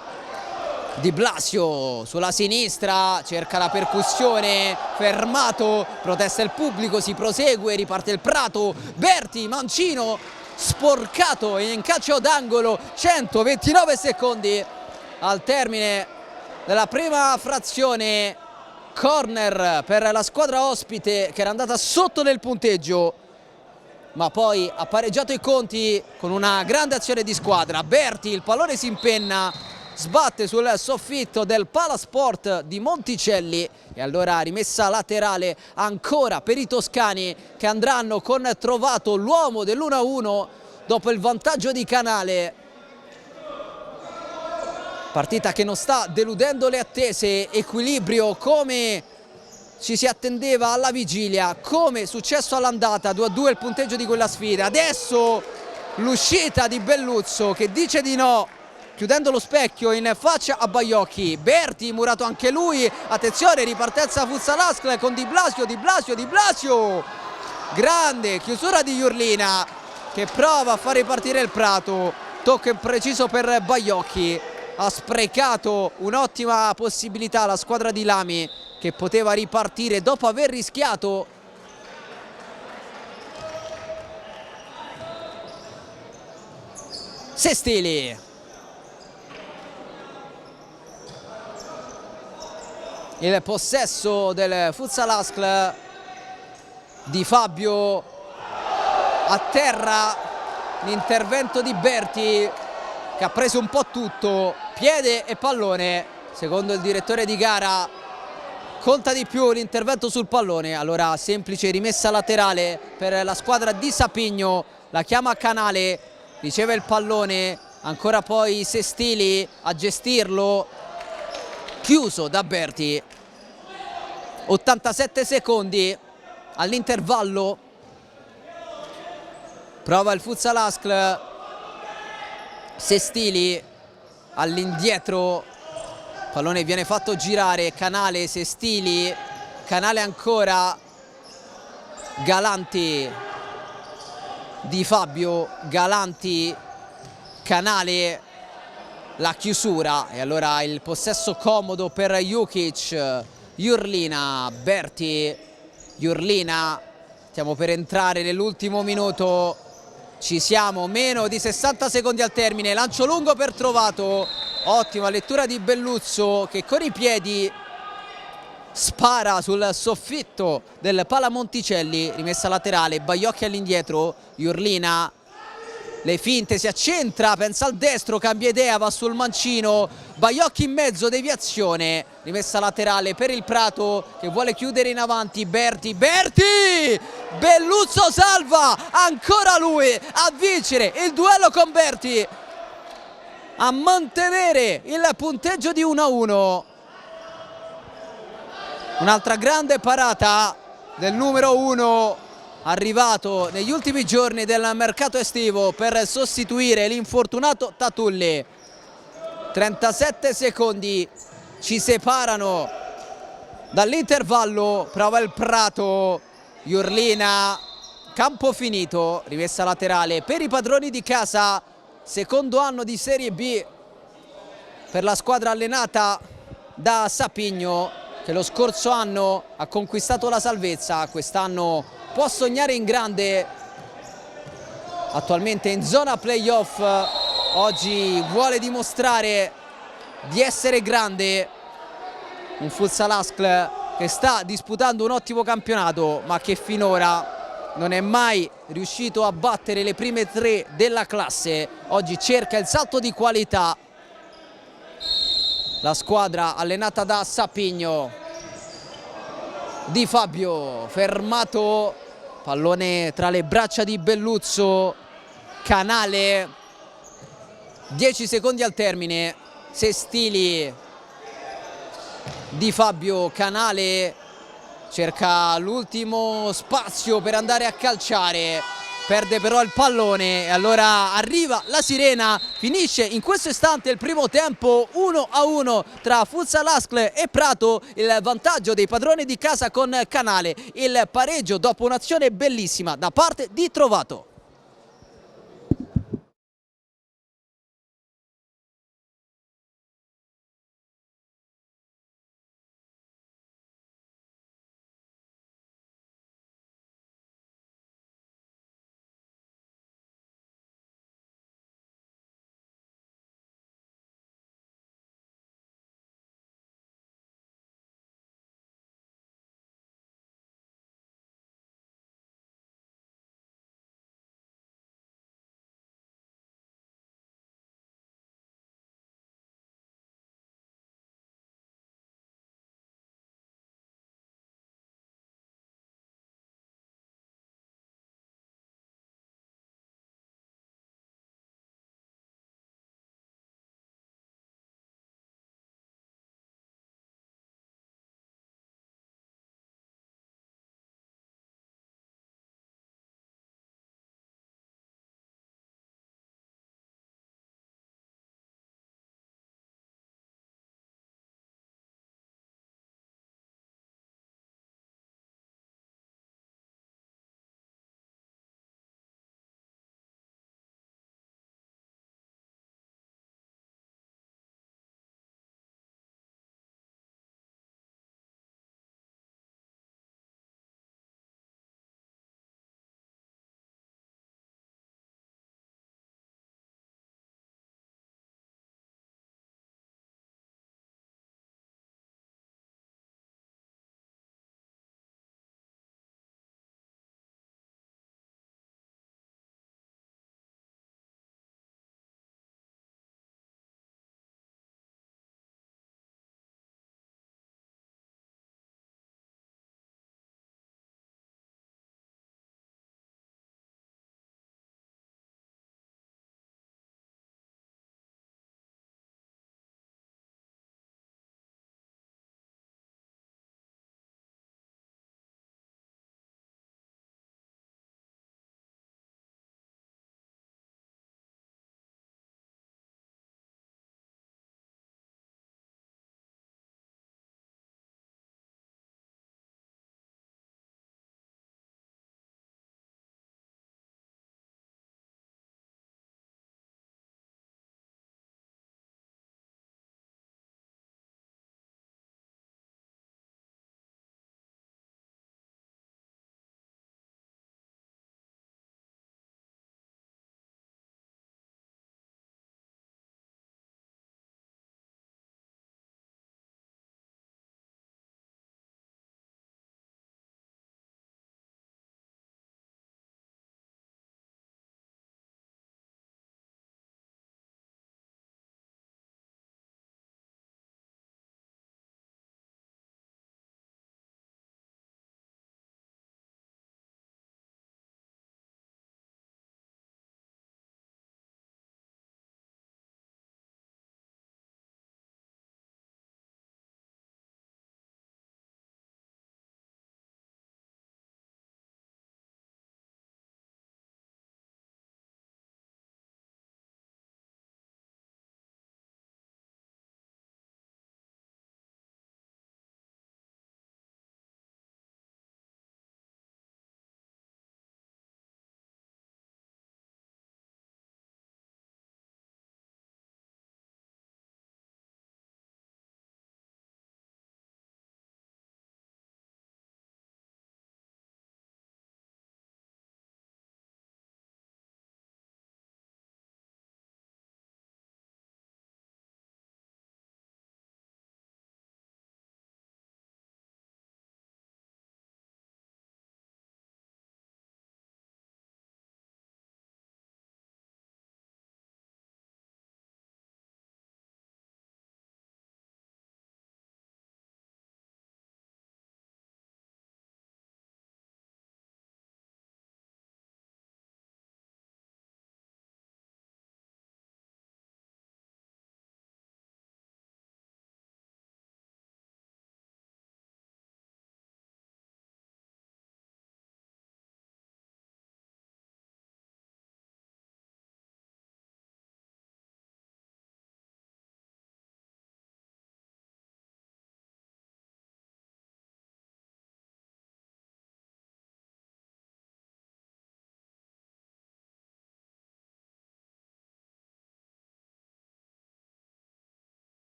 Di Blasio sulla sinistra, cerca la percussione, fermato, protesta il pubblico, si prosegue, riparte il Prato, Berti, mancino, sporcato in calcio d'angolo, 129 secondi al termine della prima frazione, corner per la squadra ospite che era andata sotto nel punteggio ma poi ha pareggiato i conti con una grande azione di squadra. Berti, il pallone si impenna, sbatte sul soffitto del Palasport di Monticelli e allora rimessa laterale ancora per i toscani che andranno con trovato l'uomo dell'1-1 dopo il vantaggio di Canale. Partita che non sta deludendo le attese, equilibrio come ci si attendeva alla vigilia, come successo all'andata, 2-2 il punteggio di quella sfida. Adesso l'uscita di Belluzzo che dice di no, chiudendo lo specchio in faccia a Baiocchi. Berti, murato anche lui, attenzione, ripartenza Futsal Askl con Di Blasio, Di Blasio, Di Blasio, grande chiusura di Jurlina che prova a far ripartire il Prato, tocco impreciso per Baiocchi, ha sprecato un'ottima possibilità la squadra di Lami che poteva ripartire dopo aver rischiato. Sestili, il possesso del Futsal Askl, Di Fabio a terra, l'intervento di Berti che ha preso un po' tutto, piede e pallone, secondo il direttore di gara conta di più l'intervento sul pallone. Allora semplice rimessa laterale per la squadra di Sapigno, la chiama Canale, riceve il pallone, ancora poi Sestili a gestirlo, chiuso da Berti. 87 secondi all'intervallo, prova il Futsal Askl, Sestili all'indietro, pallone viene fatto girare, Canale, Sestili, Canale ancora, Galanti, Di Fabio, Galanti, Canale, la chiusura e allora il possesso comodo per Jukic, Jurlina, Berti, Jurlina, stiamo per entrare nell'ultimo minuto, ci siamo, meno di 60 secondi al termine, lancio lungo per trovato, ottima lettura di Belluzzo che con i piedi spara sul soffitto del Palamonticelli, rimessa laterale, Baiocchi all'indietro, Jurlina, le finte, si accentra, pensa al destro, cambia idea, va sul mancino, Baiocchi in mezzo, deviazione, rimessa laterale per il Prato che vuole chiudere in avanti, Berti, Berti! Belluzzo salva, ancora lui a vincere il duello con Berti, a mantenere il punteggio di 1-1. Un'altra grande parata del numero 1 arrivato negli ultimi giorni del mercato estivo per sostituire l'infortunato Tatulli. 37 secondi ci separano dall'intervallo, prova il Prato, Jurlina campo finito, rimessa laterale per i padroni di casa, secondo anno di Serie B per la squadra allenata da Sapigno, che lo scorso anno ha conquistato la salvezza, quest'anno può sognare in grande, attualmente in zona playoff, oggi vuole dimostrare di essere grande, un Futsal Askl che sta disputando un ottimo campionato ma che finora non è mai riuscito a battere le prime tre della classe, oggi cerca il salto di qualità. La squadra allenata da Sapigno, Di Fabio fermato, pallone tra le braccia di Belluzzo, Canale, 10 secondi al termine, Sestili, Di Fabio, Canale cerca l'ultimo spazio per andare a calciare, perde però il pallone e allora arriva la sirena, finisce in questo istante il primo tempo 1-1 tra Futsal Askl e Prato, il vantaggio dei padroni di casa con Canale, il pareggio dopo un'azione bellissima da parte di Trovato.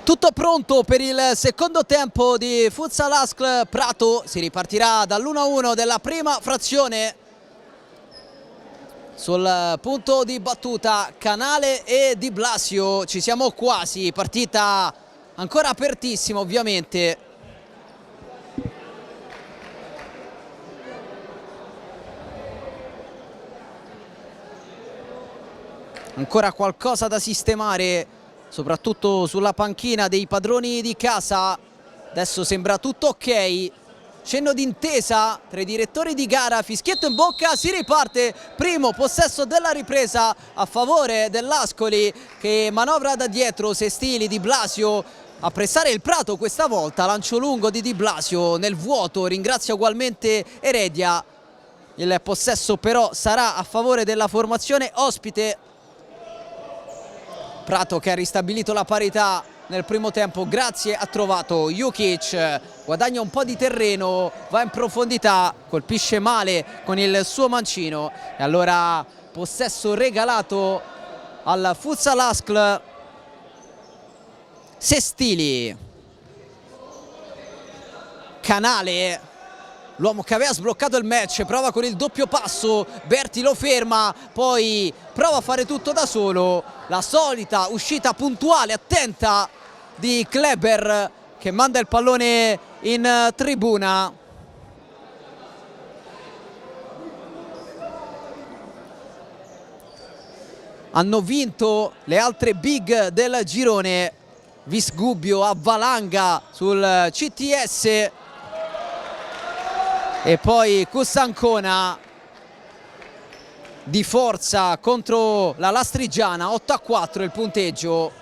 Tutto pronto per il secondo tempo di Futsal ASCL Prato. Si ripartirà dall'1-1 della prima frazione. Sul punto di battuta Canale e Di Blasio. Ci siamo quasi, partita ancora apertissima ovviamente. Ancora qualcosa da sistemare, soprattutto sulla panchina dei padroni di casa. Adesso sembra tutto ok. Cenno d'intesa tra i direttori di gara, fischietto in bocca, si riparte. Primo possesso della ripresa a favore dell'Ascoli che manovra da dietro. Sestili, Di Blasio a pressare il Prato questa volta. Lancio lungo di Di Blasio nel vuoto, ringrazia ugualmente Heredia. Il possesso però sarà a favore della formazione ospite. Prato che ha ristabilito la parità nel primo tempo, grazie ha trovato Jukic, guadagna un po' di terreno, va in profondità, colpisce male con il suo mancino e allora possesso regalato al Futsal ASCL. Sestili, Canale, l'uomo che aveva sbloccato il match, prova con il doppio passo, Berti lo ferma, poi prova a fare tutto da solo, la solita uscita puntuale, attenta di Kleber che manda il pallone in tribuna. Hanno vinto le altre big del girone, Visgubbio a valanga sul CTS e poi Cussancona di forza contro la Lastrigiana. 8-4 il punteggio,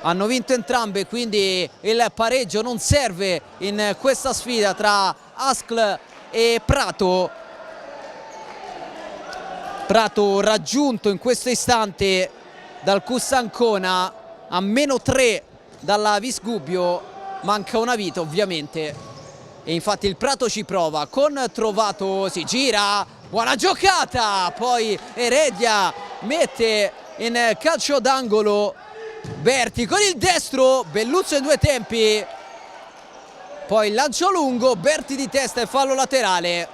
hanno vinto entrambe, quindi il pareggio non serve in questa sfida tra ASCL e Prato. Prato raggiunto in questo istante dal Cussancona, a -3 dalla Visgubbio, manca una vita ovviamente e infatti il Prato ci prova con Trovato, si gira, buona giocata, poi Heredia mette in calcio d'angolo Berti con il destro, Belluzzo in due tempi, poi il lancio lungo, Berti di testa e fallo laterale.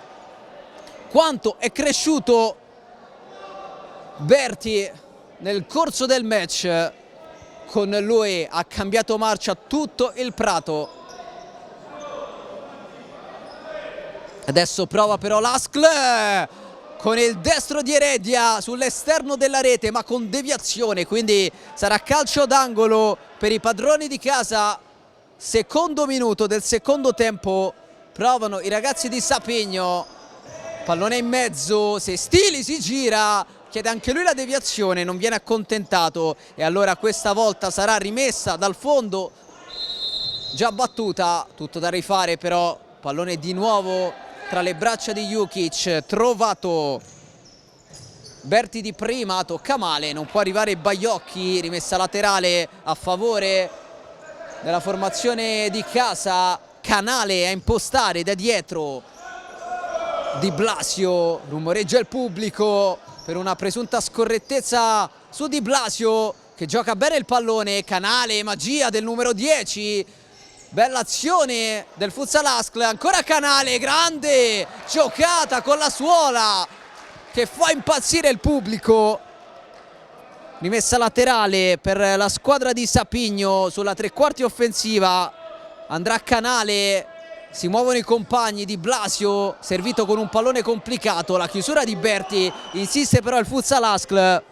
Quanto è cresciuto Berti nel corso del match, con lui ha cambiato marcia tutto il Prato. Adesso prova però l'ASCL con il destro di Heredia sull'esterno della rete ma con deviazione, quindi sarà calcio d'angolo per i padroni di casa. Secondo minuto del secondo tempo, provano i ragazzi di Sapigno, pallone in mezzo, Sestili si gira, chiede anche lui la deviazione, non viene accontentato e allora questa volta sarà rimessa dal fondo, già battuta, tutto da rifare però, pallone di nuovo tra le braccia di Jukic, Trovato, Berti di prima, tocca male, non può arrivare Baiocchi, rimessa laterale a favore della formazione di casa. Canale a impostare da dietro, Di Blasio, rumoreggia il pubblico per una presunta scorrettezza su Di Blasio che gioca bene il pallone. Canale, magia del numero 10, bella azione del Futsal ASCL, ancora Canale, grande giocata con la suola che fa impazzire il pubblico. Rimessa laterale per la squadra di Sapigno sulla tre quarti offensiva, andrà Canale, si muovono i compagni. Di Blasio servito con un pallone complicato, la chiusura di Berti, insiste però il Futsal ASCL.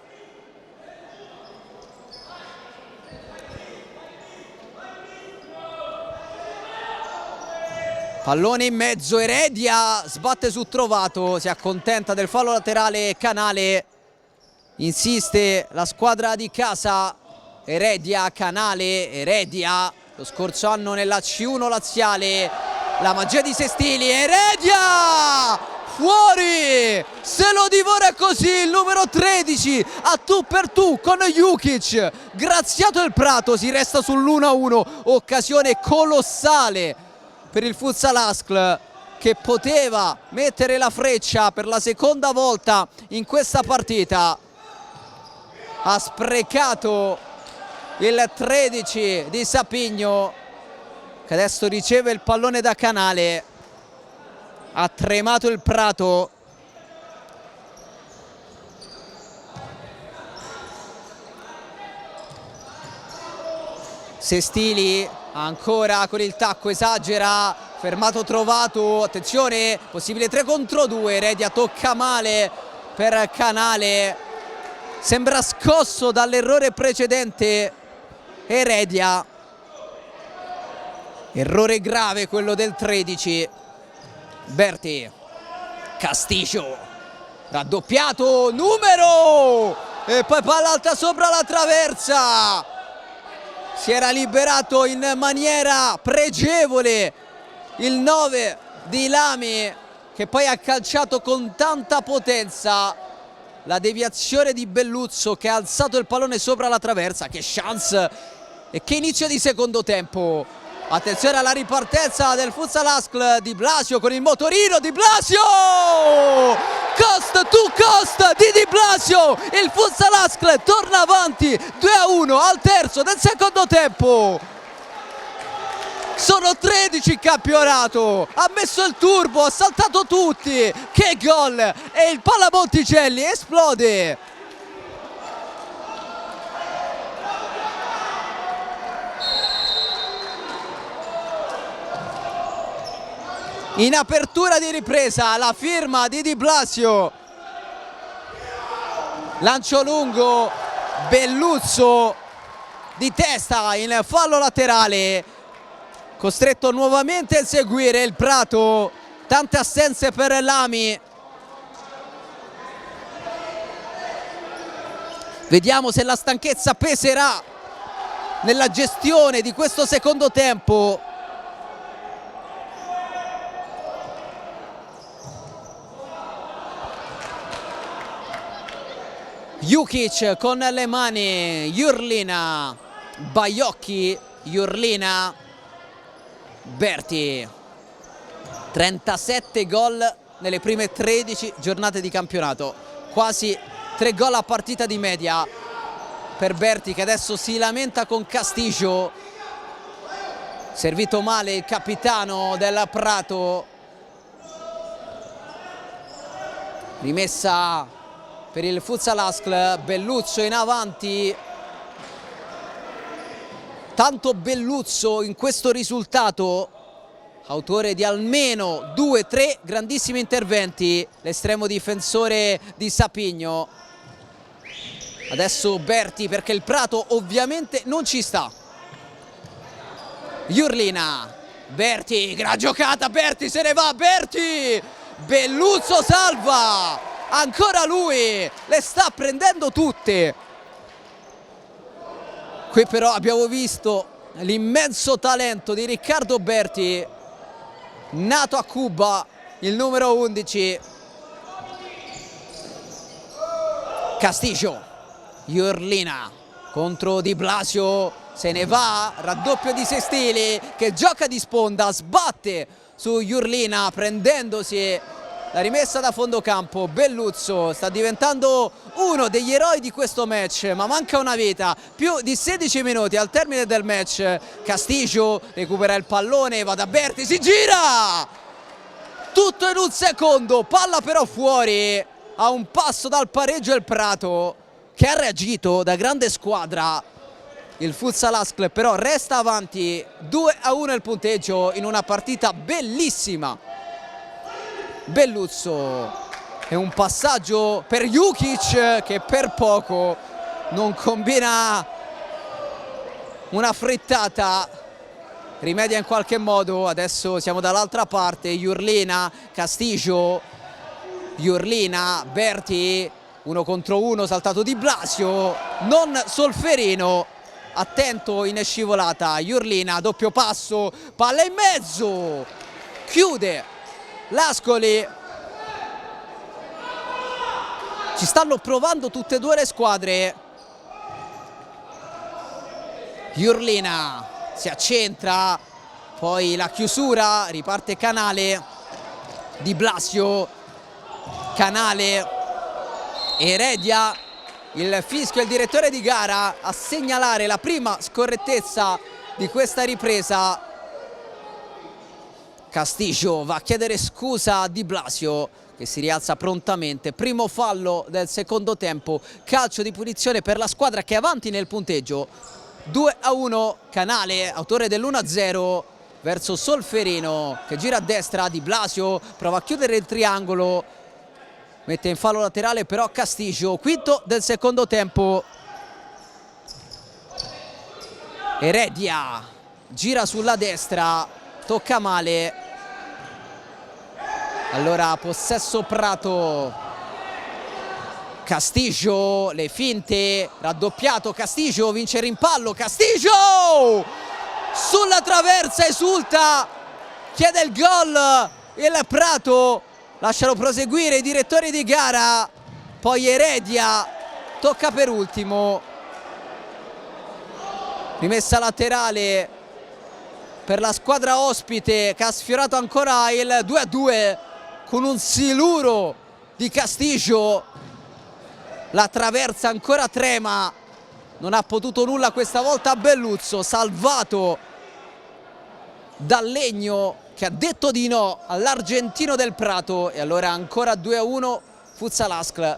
Pallone in mezzo, Heredia sbatte su Trovato, si accontenta del fallo laterale Canale, insiste la squadra di casa. Heredia, Canale, Heredia, lo scorso anno nella C1 laziale, la magia di Sestili, Heredia fuori, se lo divora così il numero 13 a tu per tu con Jukic, graziato il Prato, si resta sull'1-1, occasione colossale per il Futsal ASCL che poteva mettere la freccia per la seconda volta in questa partita. Ha sprecato il 13 di Sapigno, che adesso riceve il pallone da Canale. Ha tremato il Prato. Sestili ancora con il tacco, esagera, fermato trovato, attenzione, possibile 3 contro 2, Redia tocca male per Canale, sembra scosso dall'errore precedente Heredia, errore grave quello del 13. Berti, Casticcio, raddoppiato, numero, e poi palla alta sopra la traversa. Si era liberato in maniera pregevole il 9 di Lami, che poi ha calciato con tanta potenza. La deviazione di Belluzzo che ha alzato il pallone sopra la traversa. Che chance e che inizio di secondo tempo. Attenzione alla ripartenza del Futsal Askl. Di Blasio con il motorino. Di Blasio! Cost to cost di Blasio. Il Futsal Askl torna avanti 2-1 al terzo del secondo tempo. Sono 13 in campionato. Ha messo il turbo, ha saltato tutti. Che gol! E il Palla Monticelli esplode. In apertura di ripresa la firma di Blasio, lancio lungo, Belluzzo di testa in fallo laterale, costretto nuovamente a seguire il Prato, tante assenze per Lami. Vediamo se la stanchezza peserà nella gestione di questo secondo tempo. Jukic con le mani, Jurlina, Baiocchi, Jurlina, Berti. 37 gol nelle prime 13 giornate di campionato, quasi 3 gol a partita di media per Berti, che adesso si lamenta con Casticcio. Servito male il capitano del Prato. Rimessa per il Futsal Askl, Belluzzo in avanti. Tanto Belluzzo in questo risultato, autore di almeno 2-3 grandissimi interventi, l'estremo difensore di Sapigno. Adesso Berti, perché il Prato ovviamente non ci sta. Jurlina, Berti, gran giocata, Berti se ne va, Berti! Belluzzo salva! Ancora lui, le sta prendendo tutte. Qui però abbiamo visto l'immenso talento di Riccardo Berti, nato a Cuba, il numero 11. Casticcio, Jurlina contro Di Blasio, se ne va, raddoppio di Sestili che gioca di sponda, sbatte su Jurlina prendendosi la rimessa da fondo campo. Belluzzo sta diventando uno degli eroi di questo match, ma manca una vita, più di 16 minuti al termine del match. Casticcio recupera il pallone, va da Berti, si gira! Tutto in un secondo, palla però fuori, a un passo dal pareggio il Prato, che ha reagito da grande squadra. Il Futsal Askl però resta avanti, 2-1 il punteggio in una partita bellissima. Belluzzo e un passaggio per Jukic che per poco non combina una frittata, rimedia in qualche modo. Adesso siamo dall'altra parte, Jurlina, Casticcio, Jurlina, Berti, 1 contro 1, saltato Di Blasio, non Solferino, attento in scivolata. Jurlina, doppio passo, palla in mezzo, chiude l'Ascoli. Ci stanno provando tutte e due le squadre. Jurlina si accentra, poi la chiusura, riparte Canale, Di Blasio, Canale, Heredia, il fischio e il direttore di gara a segnalare la prima scorrettezza di questa ripresa. Castigio va a chiedere scusa a Di Blasio, che si rialza prontamente. Primo fallo del secondo tempo, calcio di punizione per la squadra che è avanti nel punteggio. 2-1, Canale, autore dell'1-0 verso Solferino, che gira a destra. Di Blasio prova a chiudere il triangolo, mette in fallo laterale però Castigio. Quinto del secondo tempo. Heredia gira sulla destra, tocca male. Allora possesso Prato. Castigio, le finte, raddoppiato Castigio, vince il rimpallo. Castigio sulla traversa, esulta, chiede il gol il Prato. Lasciano proseguire i direttori di gara. Poi Heredia tocca per ultimo. Rimessa laterale per la squadra ospite, che ha sfiorato ancora il 2-2 con un siluro di Castigio. La traversa ancora trema, non ha potuto nulla questa volta Belluzzo, salvato dal Legno, che ha detto di no all'argentino del Prato. E allora ancora 2-1 Futsal Ascl.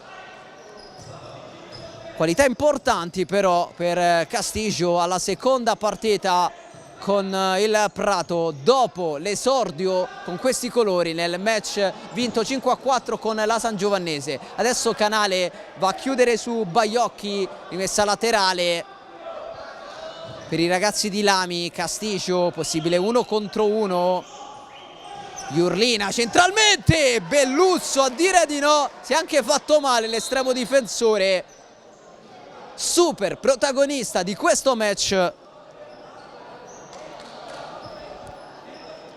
Qualità importanti però per Castigio alla seconda partita con il Prato, dopo l'esordio con questi colori nel match vinto 5-4 con la Sangiovannese. Adesso Canale va a chiudere su Baiocchi, rimessa laterale per i ragazzi di Lami. Castigio, possibile 1 contro 1. Jurlina centralmente, Belluzzo a dire di no, si è anche fatto male l'estremo difensore. Super protagonista di questo match.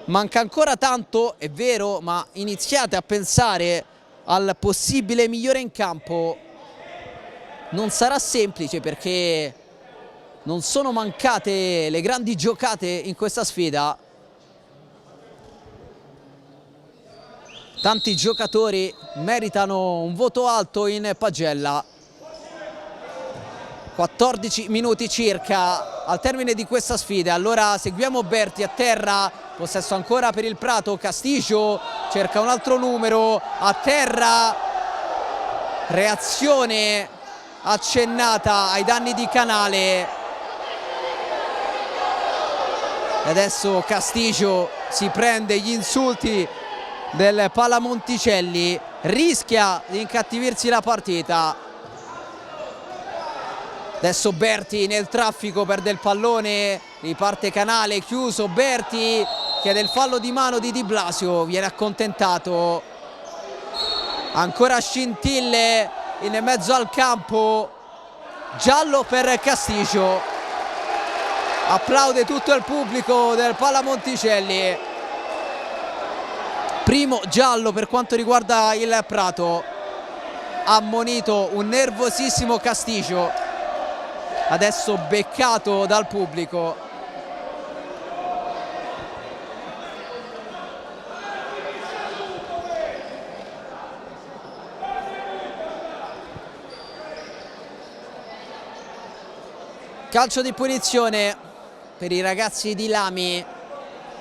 Manca ancora tanto, è vero, ma iniziate a pensare al possibile migliore in campo. Non sarà semplice, perché non sono mancate le grandi giocate in questa sfida. Tanti giocatori meritano un voto alto in pagella. 14 minuti circa al termine di questa sfida. Allora seguiamo Berti a terra, possesso ancora per il Prato. Castigio cerca un altro numero, a terra, reazione accennata ai danni di Canale. E adesso Castigio si prende gli insulti del Palamonticelli, rischia di incattivirsi la partita. Adesso Berti nel traffico, perde il pallone, riparte Canale, chiuso Berti, chiede il fallo di mano di Di Blasio, viene accontentato. Ancora scintille in mezzo al campo, giallo per Castigio. Applaude tutto il pubblico del Palamonticelli. Primo giallo per quanto riguarda il Prato. Ammonito un nervosissimo Castigio. Adesso beccato dal pubblico. Calcio di punizione per i ragazzi di Lami.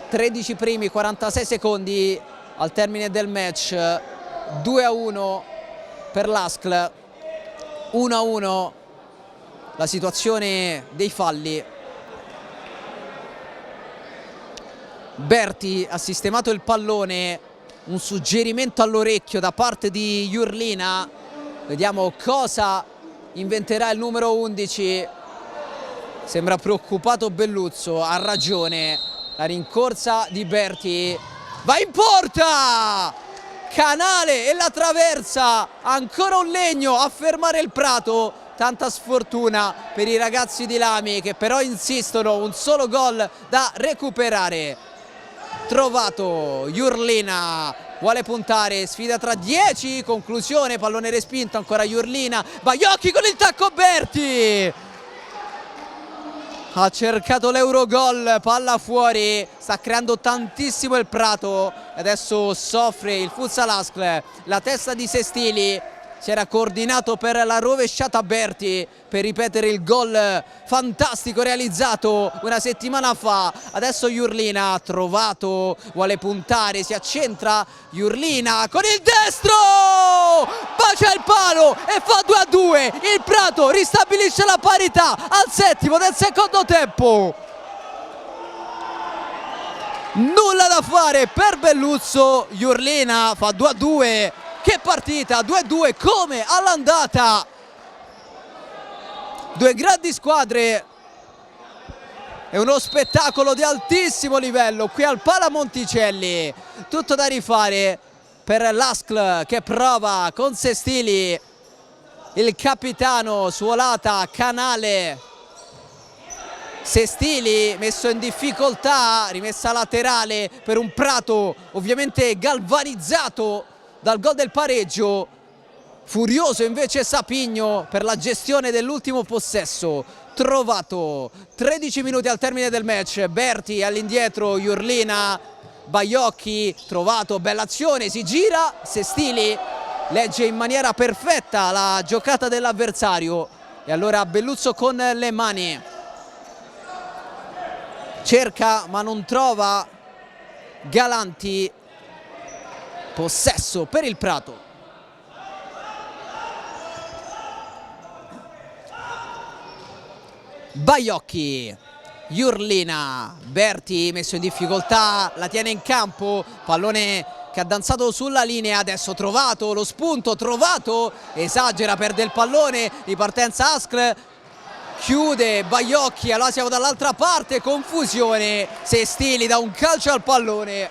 13 primi, 46 secondi al termine del match. 2-1 per l'Ascl. 1-1 la situazione dei falli. Berti ha sistemato il pallone, un suggerimento all'orecchio da parte di Jurlina. Vediamo cosa inventerà il numero 11. Sembra preoccupato Belluzzo, ha ragione. La rincorsa di Berti, va in porta! Canale e la traversa, ancora un Legno a fermare il Prato. Tanta sfortuna per i ragazzi di Lami, che però insistono, un solo gol da recuperare. Trovato Jurlina, vuole puntare, sfida tra 10, conclusione, pallone respinto, ancora Jurlina, Baiocchi con il tacco Berti. Ha cercato l'Eurogol, palla fuori, sta creando tantissimo il Prato. Adesso soffre il Futsal Ascl, la testa di Sestili. si era coordinato per la rovesciata Berti per ripetere il gol fantastico realizzato una settimana fa. Adesso Jurlina ha trovato, vuole puntare, si accentra Jurlina con il destro, bacia il palo e fa 2-2. Il Prato ristabilisce la parità al 7° del secondo tempo. Nulla da fare per Belluzzo, Jurlina fa 2-2. Che partita, 2-2 come all'andata. Due grandi squadre e uno spettacolo di altissimo livello qui al Pala Monticelli. Tutto da rifare per l'ASCL che prova con Sestili, il capitano, Suolata, Canale. Sestili messo in difficoltà, rimessa laterale per un Prato ovviamente galvanizzato dal gol del pareggio. Furioso invece Sapigno per la gestione dell'ultimo possesso. Trovato 13 minuti al termine del match, Berti all'indietro, Jurlina, Baiocchi, Trovato, bella azione, si gira, Sestili legge in maniera perfetta la giocata dell'avversario e allora Belluzzo con le mani. Cerca ma non trova Galanti, possesso per il Prato. Baiocchi, Jurlina, Berti messo in difficoltà, la tiene in campo, pallone che ha danzato sulla linea, adesso Trovato, lo spunto, Trovato, esagera, perde il pallone, ripartenza ASCL, chiude Baiocchi, allora siamo dall'altra parte, confusione, Sestili dà un calcio al pallone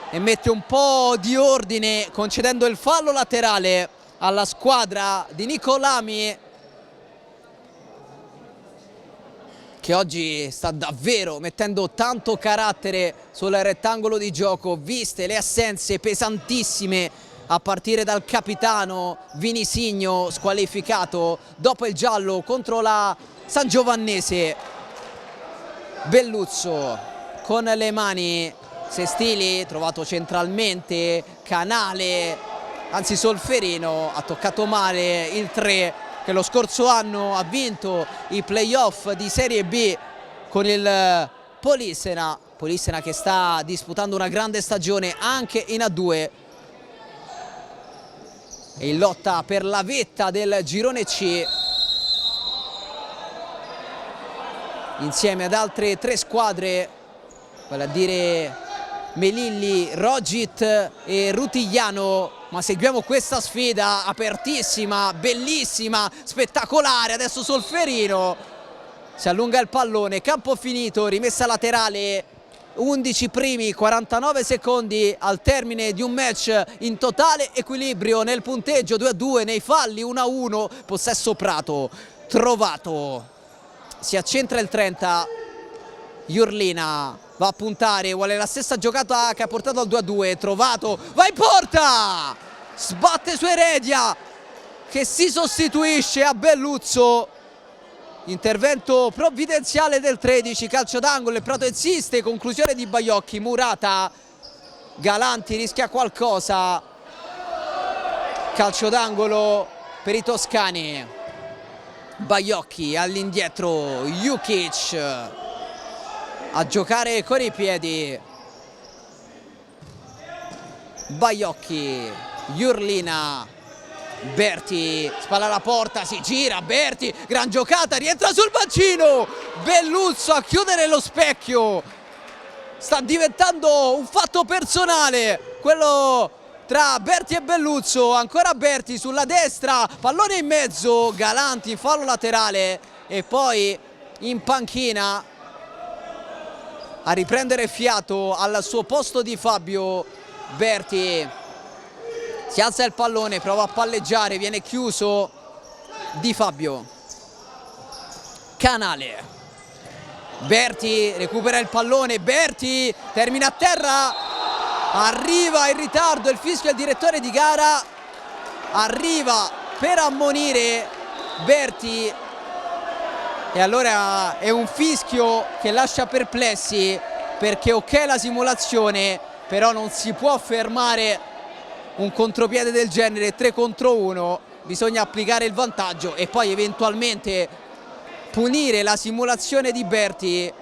e mette un po' di ordine concedendo il fallo laterale alla squadra di Nicolami, che oggi sta davvero mettendo tanto carattere sul rettangolo di gioco, viste le assenze pesantissime a partire dal capitano Vinisigno, squalificato dopo il giallo contro la Sangiovannese. Belluzzo con le mani, Sestili trovato centralmente, Canale, anzi Solferino ha toccato male il 3 che lo scorso anno ha vinto i playoff di Serie B con il Polissena che sta disputando una grande stagione anche in A2 e in lotta per la vetta del girone C insieme ad altre 3 squadre, vale a dire Melilli, Rogit e Rutigliano. Ma seguiamo questa sfida apertissima, bellissima, spettacolare. Adesso Solferino si allunga il pallone, campo finito, rimessa laterale, 11 primi, 49 secondi al termine di un match in totale equilibrio nel punteggio, 2-2 nei falli, 1-1, possesso Prato. Trovato, si accentra il 30, Jurlina va a puntare, vuole la stessa giocata che ha portato al 2-2, Trovato, va in porta! Sbatte su Heredia che si sostituisce a Belluzzo. Intervento provvidenziale del 13, calcio d'angolo, il Prato insiste, conclusione di Baiocchi, Murata, Galanti rischia qualcosa, calcio d'angolo per i toscani. Baiocchi all'indietro, Jukic a giocare con i piedi, Baiocchi, Jurlina, Berti, spalla alla porta, si gira, Berti, gran giocata, rientra sul bacino, Belluzzo a chiudere lo specchio, sta diventando un fatto personale quello tra Berti e Belluzzo, ancora Berti sulla destra, pallone in mezzo, Galanti in fallo laterale e poi in panchina a riprendere fiato al suo posto di Fabio Berti. Si alza il pallone, prova a palleggiare, viene chiuso Di Fabio. Canale, Berti recupera il pallone, Berti termina a terra, arriva in ritardo, il fischio del direttore di gara, arriva per ammonire Berti e allora è un fischio che lascia perplessi perché ok la simulazione, però non si può fermare un contropiede del genere, 3 contro 1, bisogna applicare il vantaggio e poi eventualmente punire la simulazione di Berti.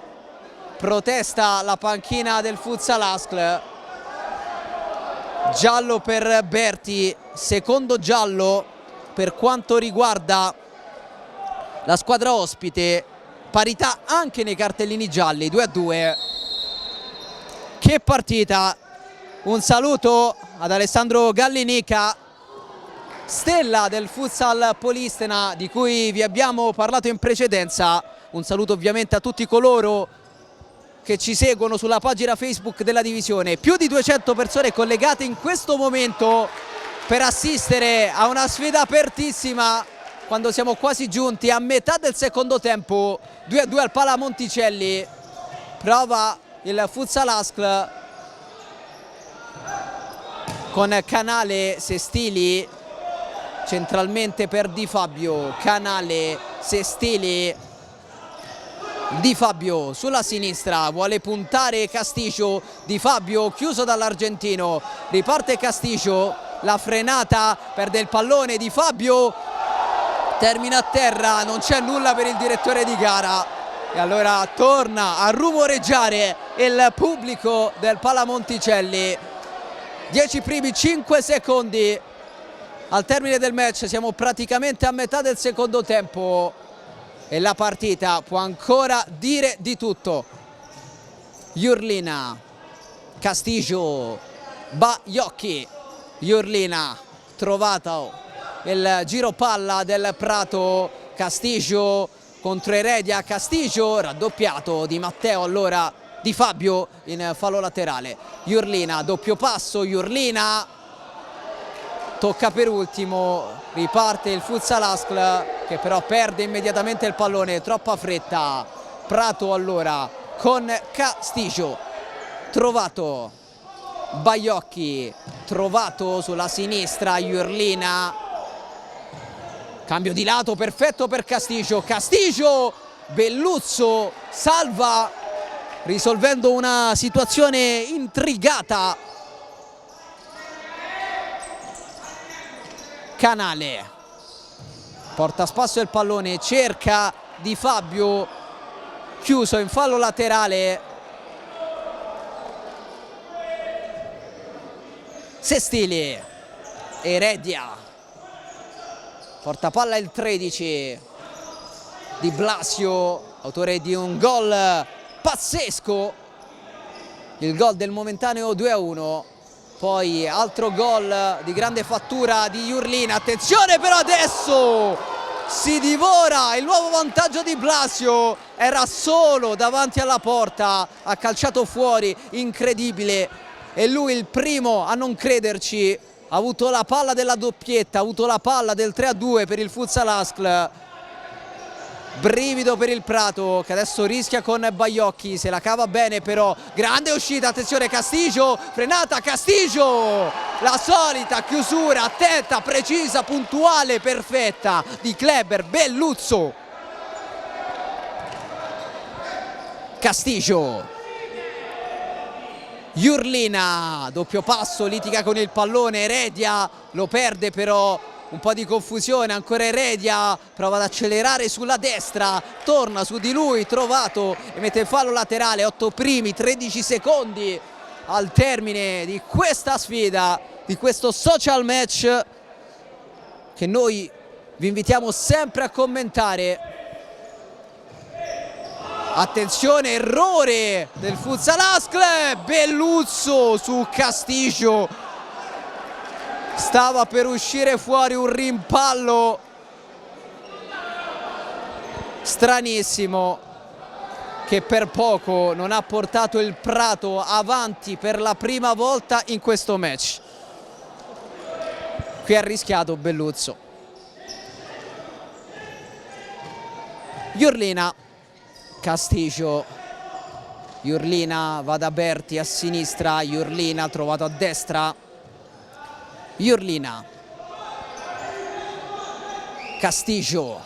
Protesta la panchina del Futsal Askl. Giallo per Berti, secondo giallo per quanto riguarda la squadra ospite, parità anche nei cartellini gialli, 2-2. Che partita! Un saluto ad Alessandro Gallinica, stella del Futsal Polistena di cui vi abbiamo parlato in precedenza. Un saluto ovviamente a tutti coloro che ci seguono sulla pagina Facebook della divisione. Più di 200 persone collegate in questo momento per assistere a una sfida apertissima quando siamo quasi giunti a metà del secondo tempo. 2-2 al Pala Monticelli. Prova il Futsal Askl con Canale, Sestili centralmente per Di Fabio. Canale, Sestili, Di Fabio sulla sinistra, vuole puntare Castigio. Di Fabio chiuso dall'argentino, riparte Castigio, la frenata, perde il pallone. Di Fabio termina a terra, non c'è nulla per il direttore di gara e allora torna a rumoreggiare il pubblico del Pala Monticelli. 10 primi 5 secondi al termine del match, siamo praticamente a metà del secondo tempo e la partita può ancora dire di tutto. Jurlina, Castigio, Baiocchi. Jurlina, trovato il giro palla del Prato. Castigio contro Heredia. Castigio raddoppiato. Di Matteo, allora Di Fabio in fallo laterale. Jurlina, doppio passo. Jurlina tocca per ultimo, riparte il Futsal Askl che però perde immediatamente il pallone, troppa fretta. Prato allora con Castigio, trovato Baiocchi, trovato sulla sinistra Jurlina, cambio di lato perfetto per Castigio. Castigio, Belluzzo salva risolvendo una situazione intrigata. Canale porta a spasso il pallone, cerca Di Fabio, chiuso in fallo laterale. Sestili, Heredia, porta palla il 13 Di Blasio, autore di un gol pazzesco, il gol del momentaneo 2-1. Poi altro gol di grande fattura di Jurlina. Attenzione però adesso si divora il nuovo vantaggio di Blasio. Era solo davanti alla porta, ha calciato fuori, incredibile. E lui il primo a non crederci. Ha avuto la palla della doppietta, ha avuto la palla del 3-2 per il Futsal Askl. Brivido per il Prato che adesso rischia con Baiocchi, se la cava bene però, grande uscita, attenzione Castigio, frenata Castigio, la solita chiusura attenta, precisa, puntuale, perfetta di Kleber Belluzzo. Castigio, Jurlina, doppio passo, litiga con il pallone, Heredia lo perde però. Un po' di confusione, ancora Heredia, prova ad accelerare sulla destra, torna su di lui, trovato e mette il fallo laterale. 8 primi, 13 secondi al termine di questa sfida, di questo social match che noi vi invitiamo sempre a commentare. Attenzione, errore del Futsal Askl, Belluzzo su Castigio. Stava per uscire fuori un rimpallo stranissimo che per poco non ha portato il Prato avanti per la prima volta in questo match. Qui ha rischiato Belluzzo. Jurlina, Castigio, Jurlina va da Berti a sinistra, Jurlina trovato a destra. Jurlina, Castigio,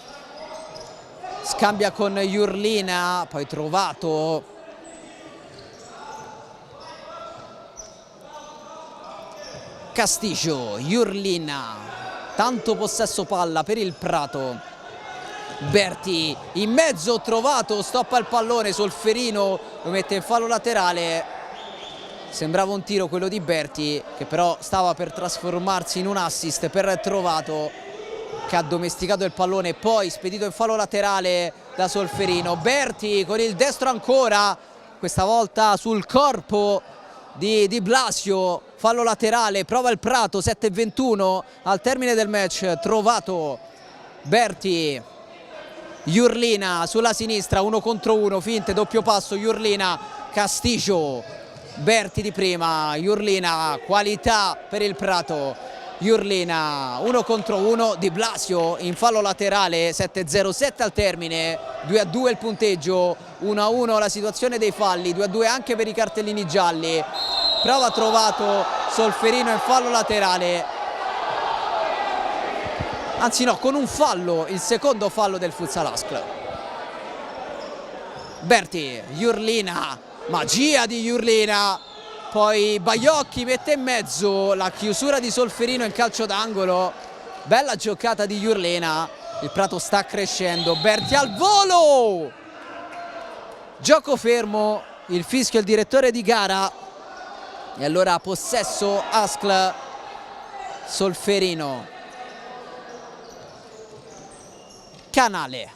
scambia con Jurlina, poi trovato, Castillo, Jurlina, tanto possesso palla per il Prato. Berti in mezzo, trovato, stoppa il pallone, Solferino lo mette in fallo laterale. Sembrava un tiro quello di Berti, che però stava per trasformarsi in un assist per Trovato, che ha domesticato il pallone, poi spedito in fallo laterale da Solferino. Berti con il destro ancora, questa volta sul corpo di Blasio, fallo laterale, prova il Prato, 7:21 al termine del match. Trovato, Berti, Jurlina sulla sinistra, 1 contro 1, finte, doppio passo, Jurlina, Castillo, Berti di prima, Jurlina, qualità per il Prato, Jurlina, 1 contro 1, Di Blasio in fallo laterale, 7:07 al termine, 2-2 il punteggio, 1-1 la situazione dei falli, 2-2 anche per i cartellini gialli. Prova Trovato, Solferino in fallo laterale, anzi no, con un fallo, il secondo fallo del Futsal Askl. Berti, Jurlina, magia di Jurlina, poi Baiocchi mette in mezzo, la chiusura di Solferino in calcio d'angolo, bella giocata di Jurlina, il Prato sta crescendo. Berti al volo, gioco fermo, il fischio il direttore di gara, e allora possesso Askl. Solferino, Canale,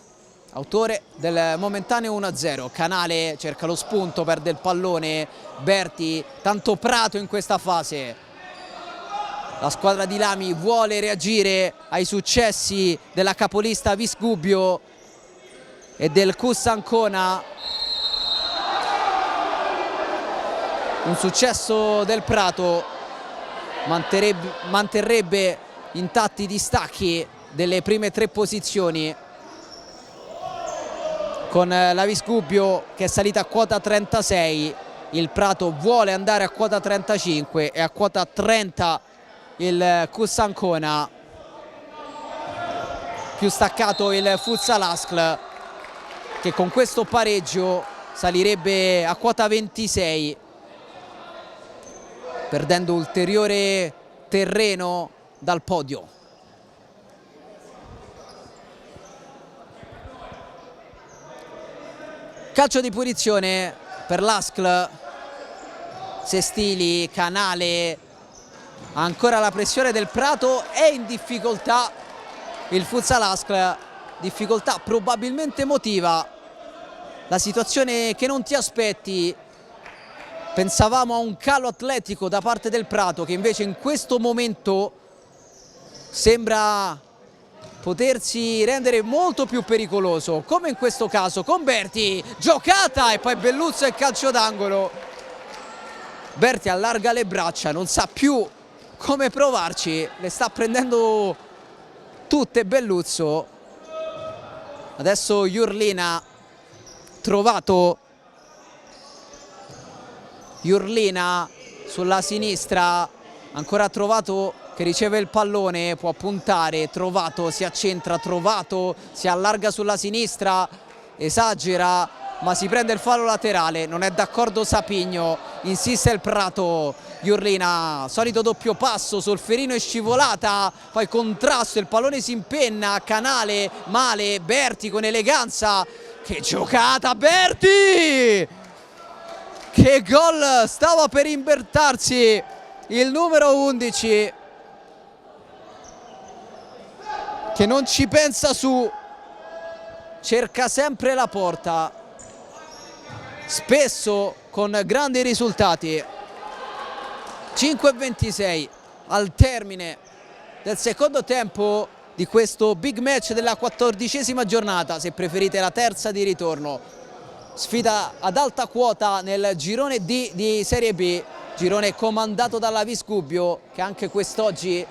autore del momentaneo 1-0. Canale cerca lo spunto, perde il pallone. Berti, tanto Prato in questa fase. La squadra di Lami vuole reagire ai successi della capolista Visgubbio e del Cus Ancona. Un successo del Prato manterrebbe intatti i distacchi delle prime 3 posizioni, con la Visgubbio che è salita a quota 36, il Prato vuole andare a quota 35 e a quota 30 il Cus Ancona. Più staccato il Futsal Askl, che con questo pareggio salirebbe a quota 26, perdendo ulteriore terreno dal podio. Calcio di punizione per l'Askl. Sestili, Canale, ancora la pressione del Prato, è in difficoltà il Futsal Askl, difficoltà probabilmente emotiva, la situazione che non ti aspetti. Pensavamo a un calo atletico da parte del Prato, che invece in questo momento sembra potersi rendere molto più pericoloso, come in questo caso con Berti, giocata e poi Belluzzo e calcio d'angolo. Berti allarga le braccia, non sa più come provarci, le sta prendendo tutte Belluzzo. Adesso Jurlina, Trovato, Jurlina sulla sinistra, ancora Trovato che riceve il pallone, può puntare, Trovato si accentra, Trovato si allarga sulla sinistra, esagera, ma si prende il fallo laterale, non è d'accordo Sapigno, insiste il Prato. Jurlina, solito doppio passo, Solferino è scivolata, poi contrasto, il pallone si impenna, Canale, male, Berti con eleganza, che giocata Berti! Che gol, stava per invertarsi il numero 11, che non ci pensa su, cerca sempre la porta, spesso con grandi risultati. 5:26 al termine del secondo tempo di questo big match della 14ª giornata, se preferite la terza di ritorno. Sfida ad alta quota nel girone D di Serie B, girone comandato dalla Visgubbio, che anche quest'oggi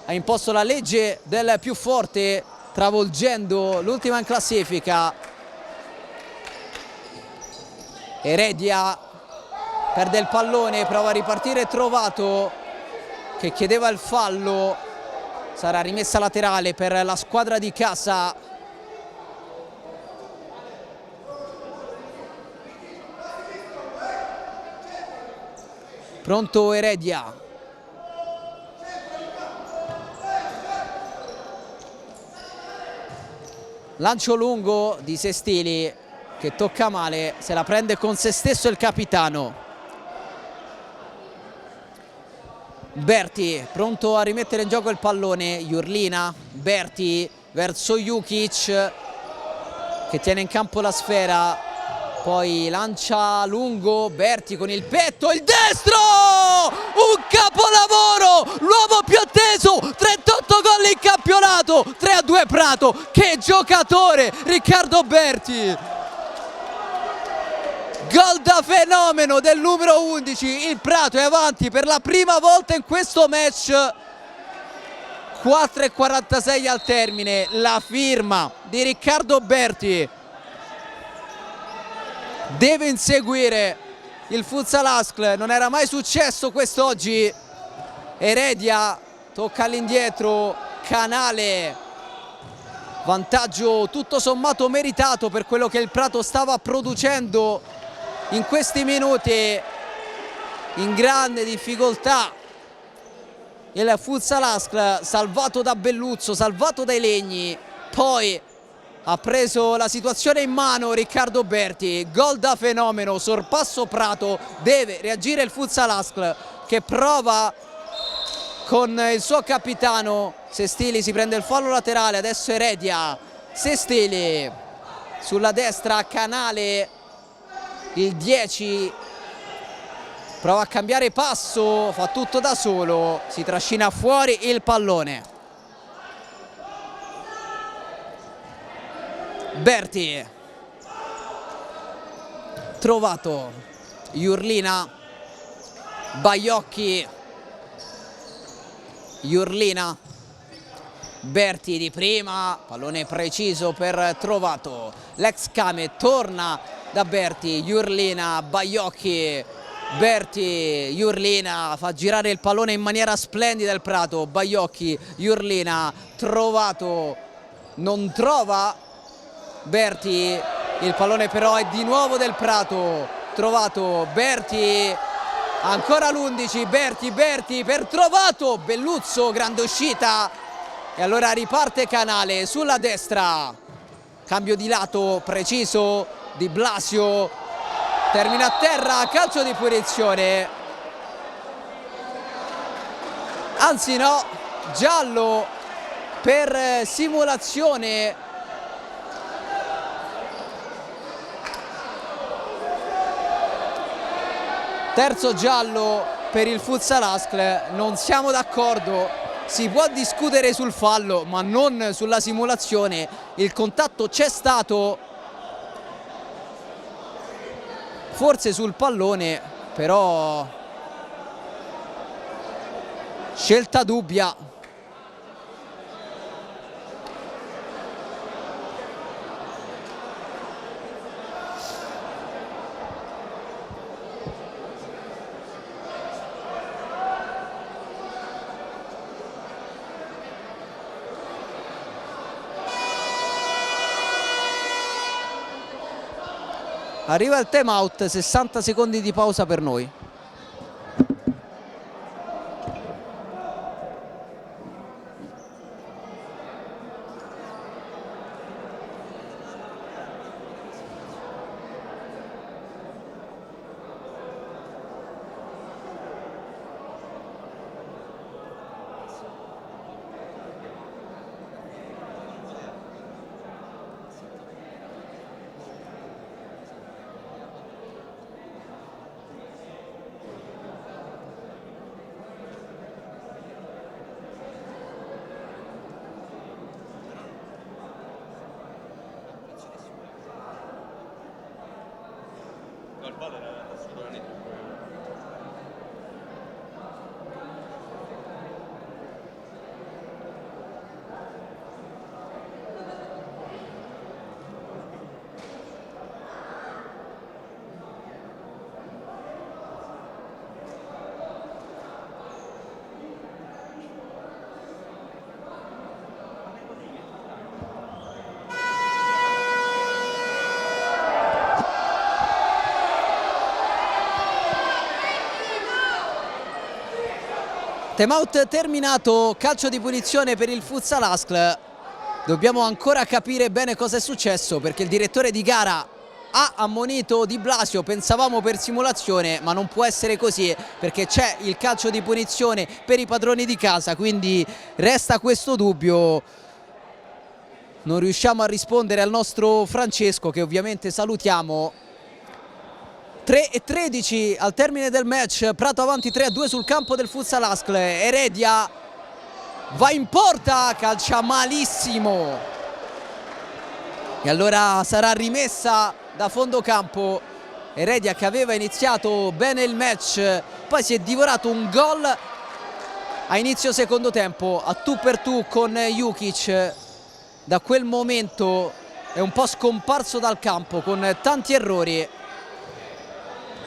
ha imposto la legge del più forte, travolgendo l'ultima in classifica. Heredia perde il pallone, prova a ripartire Trovato, che chiedeva il fallo, sarà rimessa laterale per la squadra di casa. Pronto Heredia, Lancio lungo di Sestili che tocca male, se la prende con se stesso il capitano. Berti pronto a rimettere in gioco il pallone, Jurlina, Berti verso Jukic che tiene in campo la sfera, poi lancia lungo, Berti con il petto, il destro! Un capolavoro! L'uomo più atteso, 38 gol in campionato, 3-2 Prato, che giocatore Riccardo Berti! Gol da fenomeno del numero 11, il Prato è avanti per la prima volta in questo match. 4:46 al termine, la firma di Riccardo Berti. Deve inseguire il Futsal Askl, non era mai successo quest'oggi. Heredia tocca all'indietro, Canale, vantaggio tutto sommato meritato per quello che il Prato stava producendo in questi minuti, in grande difficoltà il Futsal Askl, salvato da Belluzzo, salvato dai Legni, poi ha preso la situazione in mano Riccardo Berti. Gol da fenomeno, sorpasso Prato, deve reagire il Futsal Askl che prova con il suo capitano. Sestili si prende il fallo laterale, adesso Heredia, Sestili sulla destra, Canale, il 10 prova a cambiare passo, fa tutto da solo, si trascina fuori il pallone. Berti, trovato, Jurlina, Baiocchi, Jurlina, Berti di prima, pallone preciso per Trovato, l'ex Kame torna da Berti, Jurlina, Baiocchi, Berti, Jurlina, fa girare il pallone in maniera splendida il Prato, Baiocchi, Jurlina, Trovato, non trova Berti, il pallone però è di nuovo del Prato, Trovato, Berti, ancora l'11, Berti per Trovato, Belluzzo, grande uscita e allora riparte Canale sulla destra, cambio di lato preciso di Blasio, termina a terra, calcio di punizione, anzi no, giallo per simulazione. Terzo giallo per il Futsal Askl, non siamo d'accordo, si può discutere sul fallo ma non sulla simulazione, il contatto c'è stato, forse sul pallone, però scelta dubbia. Arriva il time out, 60 secondi di pausa per noi. Time out terminato, calcio di punizione per il Futsal Askl. Dobbiamo ancora capire bene cosa è successo, perché il direttore di gara ha ammonito Di Blasio, pensavamo per simulazione, ma non può essere così perché c'è il calcio di punizione per i padroni di casa, quindi resta questo dubbio. Non riusciamo a rispondere al nostro Francesco, che ovviamente salutiamo. 3:13 al termine del match, Prato avanti 3-2 sul campo del Futsal Ascl. Heredia va in porta, calcia malissimo e allora sarà rimessa da fondo campo. Heredia, che aveva iniziato bene il match, poi si è divorato un gol a inizio secondo tempo a tu per tu con Jukic. Da quel momento è un po' scomparso dal campo con tanti errori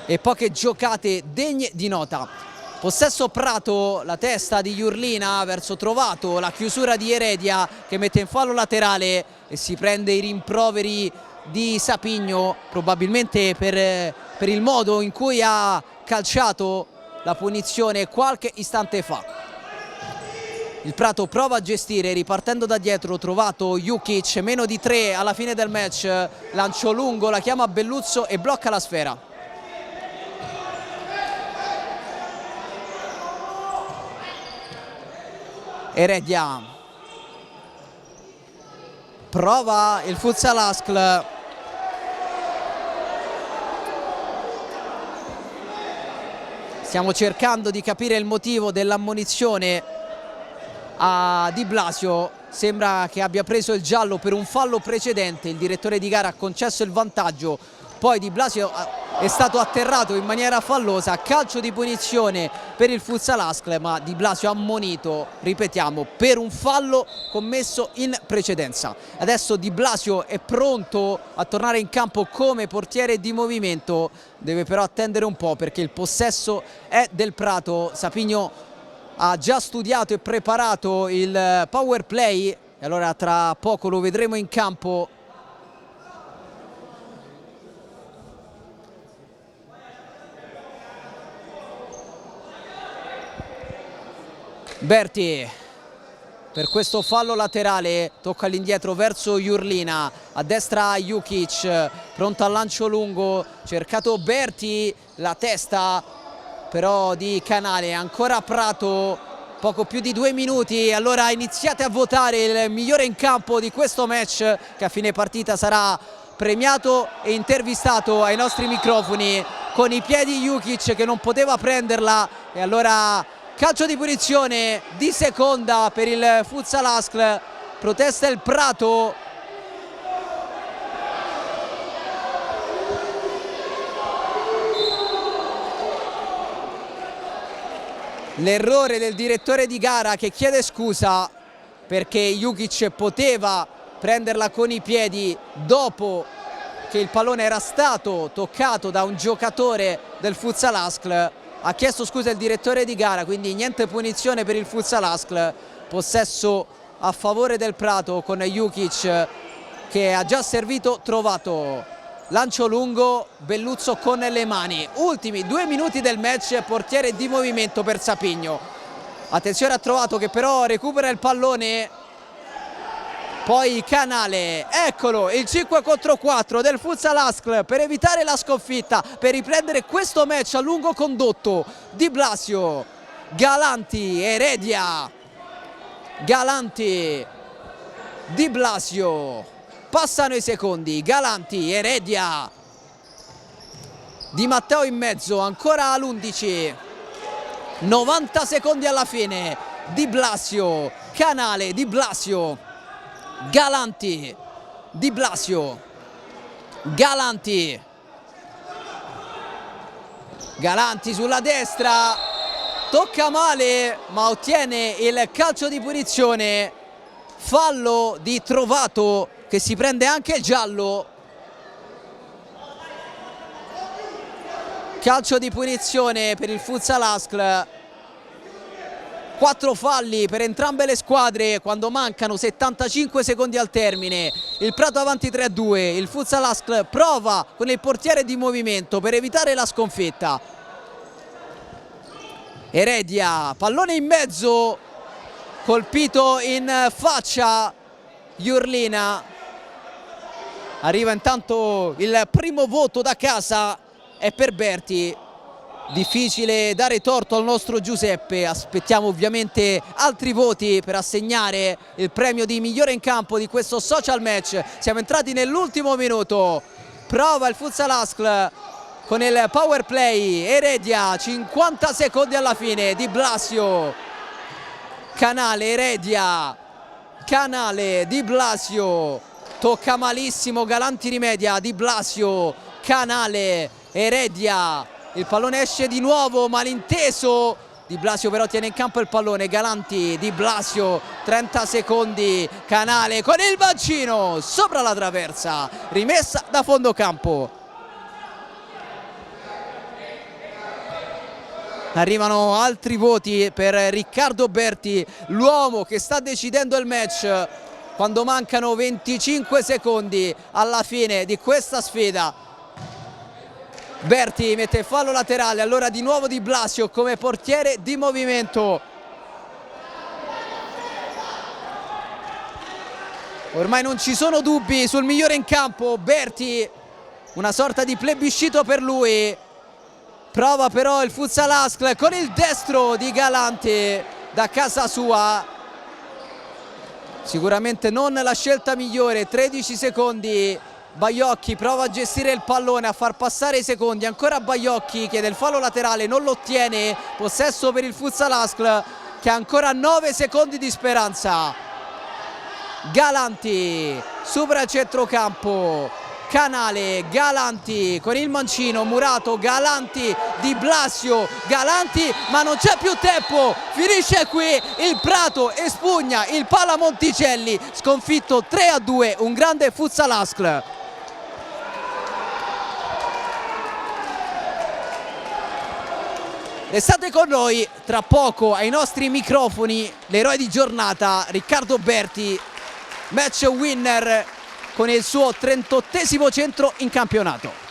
e poche giocate degne di nota. Possesso Prato, la testa di Jurlina verso Trovato, la chiusura di Heredia che mette in fallo laterale e si prende i rimproveri di Sapigno, probabilmente per il modo in cui ha calciato la punizione qualche istante fa. Il Prato prova a gestire ripartendo da dietro, Trovato, Jukic, meno di 3 alla fine del match, lancio lungo, la chiama Belluzzo e blocca la sfera. Heredia prova il Futsal Ascl. Stiamo cercando di capire il motivo dell'ammonizione a Di Blasio. Sembra che abbia preso il giallo per un fallo precedente. Il direttore di gara ha concesso il vantaggio, poi Di Blasio è stato atterrato in maniera fallosa. Calcio di punizione per il Futsal Ascl, ma Di Blasio ammonito, ripetiamo, per un fallo commesso in precedenza. Adesso Di Blasio è pronto a tornare in campo come portiere di movimento, deve però attendere un po' perché il possesso è del Prato. Sapigno ha già studiato e preparato il power play e allora tra poco lo vedremo in campo. Berti per questo fallo laterale tocca all'indietro verso Jurlina, a destra Jukic, pronto al lancio lungo, cercato Berti, la testa però di Canale, ancora Prato, poco più di 2 minuti, allora iniziate a votare il migliore in campo di questo match che a fine partita sarà premiato e intervistato ai nostri microfoni. Con i piedi Jukic che non poteva prenderla e allora calcio di punizione di seconda per il Futsal Ascl, protesta il Prato. L'errore del direttore di gara che chiede scusa perché Jukic poteva prenderla con i piedi dopo che il pallone era stato toccato da un giocatore del Futsal Ascl. Ha chiesto scusa il direttore di gara, quindi niente punizione per il Futsal Ascl. Possesso a favore del Prato con Jukic che ha già servito Trovato. Lancio lungo, Belluzzo con le mani. Ultimi 2 minuti del match, portiere di movimento per Sapigno. Attenzione a Trovato che però recupera il pallone. Poi Canale, eccolo il 5 contro 4 del Futsal Ascl per evitare la sconfitta, per riprendere questo match a lungo condotto. Di Blasio, Galanti, Heredia, Galanti, Di Blasio, passano i secondi, Galanti, Heredia, Di Matteo in mezzo, ancora all'11, 90 secondi alla fine, Di Blasio, Canale, Di Blasio, Galanti, Di Blasio, Galanti, Galanti sulla destra, tocca male ma ottiene il calcio di punizione, fallo di Trovato che si prende anche il giallo. Calcio di punizione per il Futsal Ascl. 4 falli per entrambe le squadre quando mancano 75 secondi al termine. Il Prato avanti 3-2, il Futsal Ascl prova con il portiere di movimento per evitare la sconfitta. Heredia, pallone in mezzo, colpito in faccia Jurlina. Arriva intanto il primo voto da casa, è per Berti. Difficile dare torto al nostro Giuseppe, aspettiamo ovviamente altri voti per assegnare il premio di migliore in campo di questo social match. Siamo entrati nell'ultimo minuto, prova il Futsal Askl con il power play, Heredia, 50 secondi alla fine, Di Blasio, Canale, Heredia, Canale, Di Blasio, tocca malissimo, Galanti rimedia, Di Blasio, Canale, Heredia. Il pallone esce di nuovo, malinteso. Di Blasio però tiene in campo il pallone. Galanti, Di Blasio, 30 secondi. Canale con il bacino sopra la traversa. Rimessa da fondo campo. Arrivano altri voti per Riccardo Berti, l'uomo che sta decidendo il match quando mancano 25 secondi alla fine di questa sfida. Berti mette fallo laterale, allora di nuovo Di Blasio come portiere di movimento. Ormai non ci sono dubbi sul migliore in campo, Berti, una sorta di plebiscito per lui. Prova però il Futsal Askl con il destro di Galanti da casa sua. Sicuramente non la scelta migliore, 13 secondi. Baiocchi prova a gestire il pallone, a far passare i secondi, ancora Baiocchi chiede il fallo laterale, non lo ottiene, possesso per il Futsal Askl che ha ancora 9 secondi di speranza. Galanti supera il centrocampo, Canale, Galanti con il mancino, Murato, Galanti, Di Blasio, Galanti, ma non c'è più tempo, finisce qui, il Prato espugna il Pala Monticelli, sconfitto 3-2, un grande Futsal Askl. Restate con noi, tra poco ai nostri microfoni l'eroe di giornata Riccardo Berti, match winner con il suo 38esimo centro in campionato.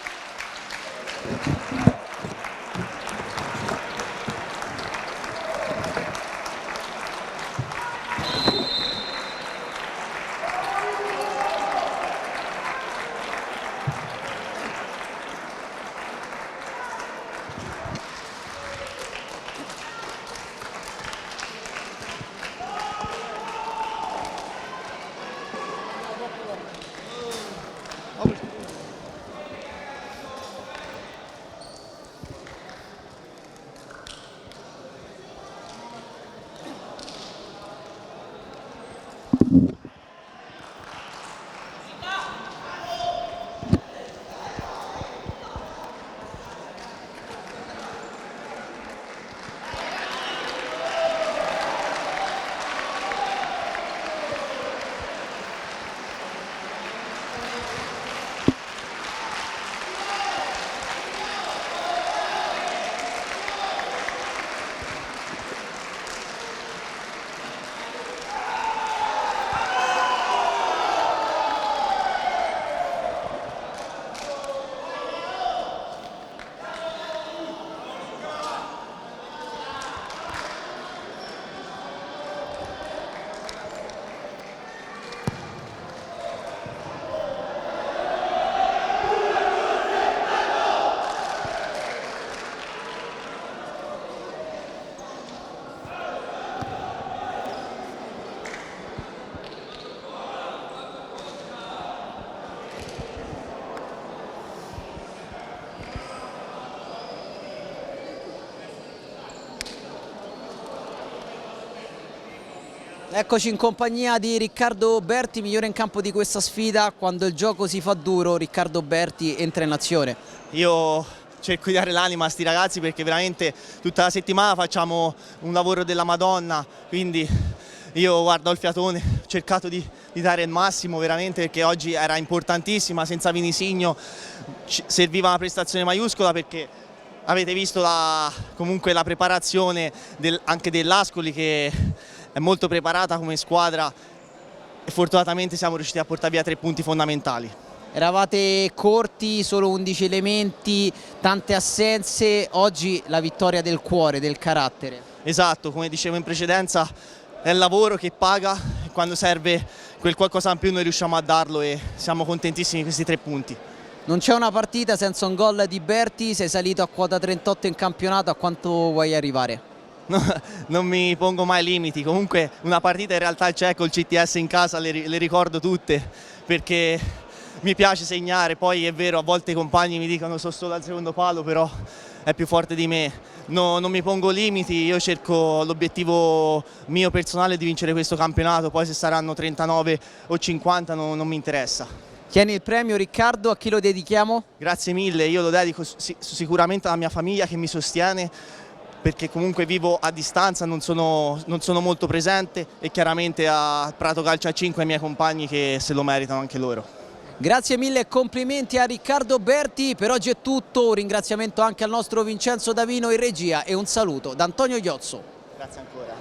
Eccoci in compagnia di Riccardo Berti, migliore in campo di questa sfida. Quando il gioco si fa duro, Riccardo Berti entra in azione.
Io cerco di dare l'anima a sti ragazzi perché veramente tutta la settimana facciamo un lavoro della Madonna, quindi io guardo il fiatone, ho cercato di dare il massimo veramente perché oggi era importantissima, senza Vinisigno serviva una prestazione maiuscola perché avete visto comunque la preparazione anche dell'Ascoli che è molto preparata come squadra e fortunatamente siamo riusciti a portare via 3 punti fondamentali.
Eravate corti, solo 11 elementi, tante assenze, oggi la vittoria del cuore, del carattere.
Esatto, come dicevo in precedenza è il lavoro che paga, quando serve quel qualcosa in più noi riusciamo a darlo e siamo contentissimi di questi 3 punti.
Non c'è una partita senza un gol di Berti, sei salito a quota 38 in campionato, a quanto vuoi arrivare?
No, non mi pongo mai limiti, comunque una partita in realtà c'è col CTS in casa, le ricordo tutte perché mi piace segnare, poi è vero a volte i compagni mi dicono sono solo al secondo palo, però è più forte di me, non mi pongo limiti, io cerco l'obiettivo mio personale di vincere questo campionato, poi se saranno 39 o 50 non mi interessa.
Tieni il premio Riccardo, a chi lo dedichiamo?
Grazie mille, io lo dedico sicuramente alla mia famiglia che mi sostiene perché comunque vivo a distanza, non sono molto presente e chiaramente a Prato Calcio a 5 ai miei compagni che se lo meritano anche loro.
Grazie mille e complimenti a Riccardo Berti, per oggi è tutto, un ringraziamento anche al nostro Vincenzo Davino in regia e un saluto da Antonio Iozzo.
Grazie ancora.